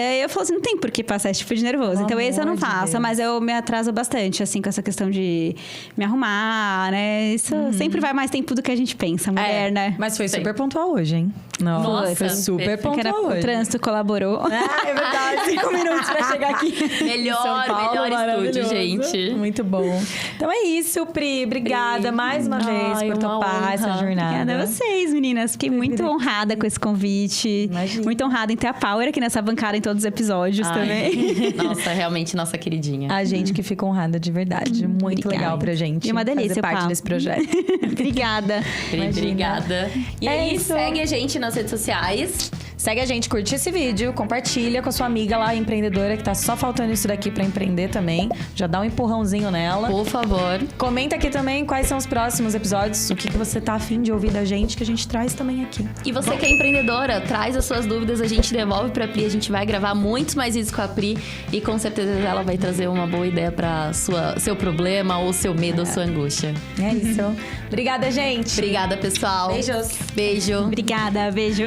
aí eu falo assim, não tem por que passar esse tipo de nervoso. Então esse eu não amor de faço, Deus. mas eu me atraso bastante, assim, com essa questão de me arrumar, né? Isso sempre vai mais tempo do que a gente pensa, mulher, né? Mas foi Sei. super pontual hoje, hein? Nossa, Nossa, foi super perfeito. Porque pontual o hoje. trânsito colaborou. Ah, é verdade. 5 minutos pra chegar aqui. Melhor, Em São Paulo, melhor estúdio, maravilhoso. gente. Muito bom. Então é isso, Pri. Obrigada mais uma vez Ai, por uma topar honra. essa jornada. Obrigada a vocês, meninas. Fiquei muito honrada com esse convite. Imagina. Muito honrada em ter a Power aqui nessa bancada em todos os episódios Ai, também. Nossa, realmente nossa queridinha. A gente que fica honrada de verdade. Muito Obrigada. legal pra gente. E uma delícia fazer o parte papo. desse projeto. Obrigada. Obrigada. E É aí, isso. segue a gente nas redes sociais. Segue a gente, curte esse vídeo, compartilha com a sua amiga lá, empreendedora, que tá só faltando isso daqui pra empreender também. Já dá um empurrãozinho nela. Por favor. Comenta aqui também quais são os próximos episódios, o que você tá afim de ouvir da gente, que a gente traz também aqui. E você que é empreendedora, traz as suas dúvidas, a gente devolve pra Pri, a gente vai gravar muitos mais vídeos com a Pri e com certeza ela vai trazer uma boa ideia pra seu problema ou seu medo ou sua angústia. É isso. Obrigada, gente. Obrigada, pessoal. Beijos. Beijo. Obrigada. Beijo.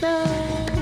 Não.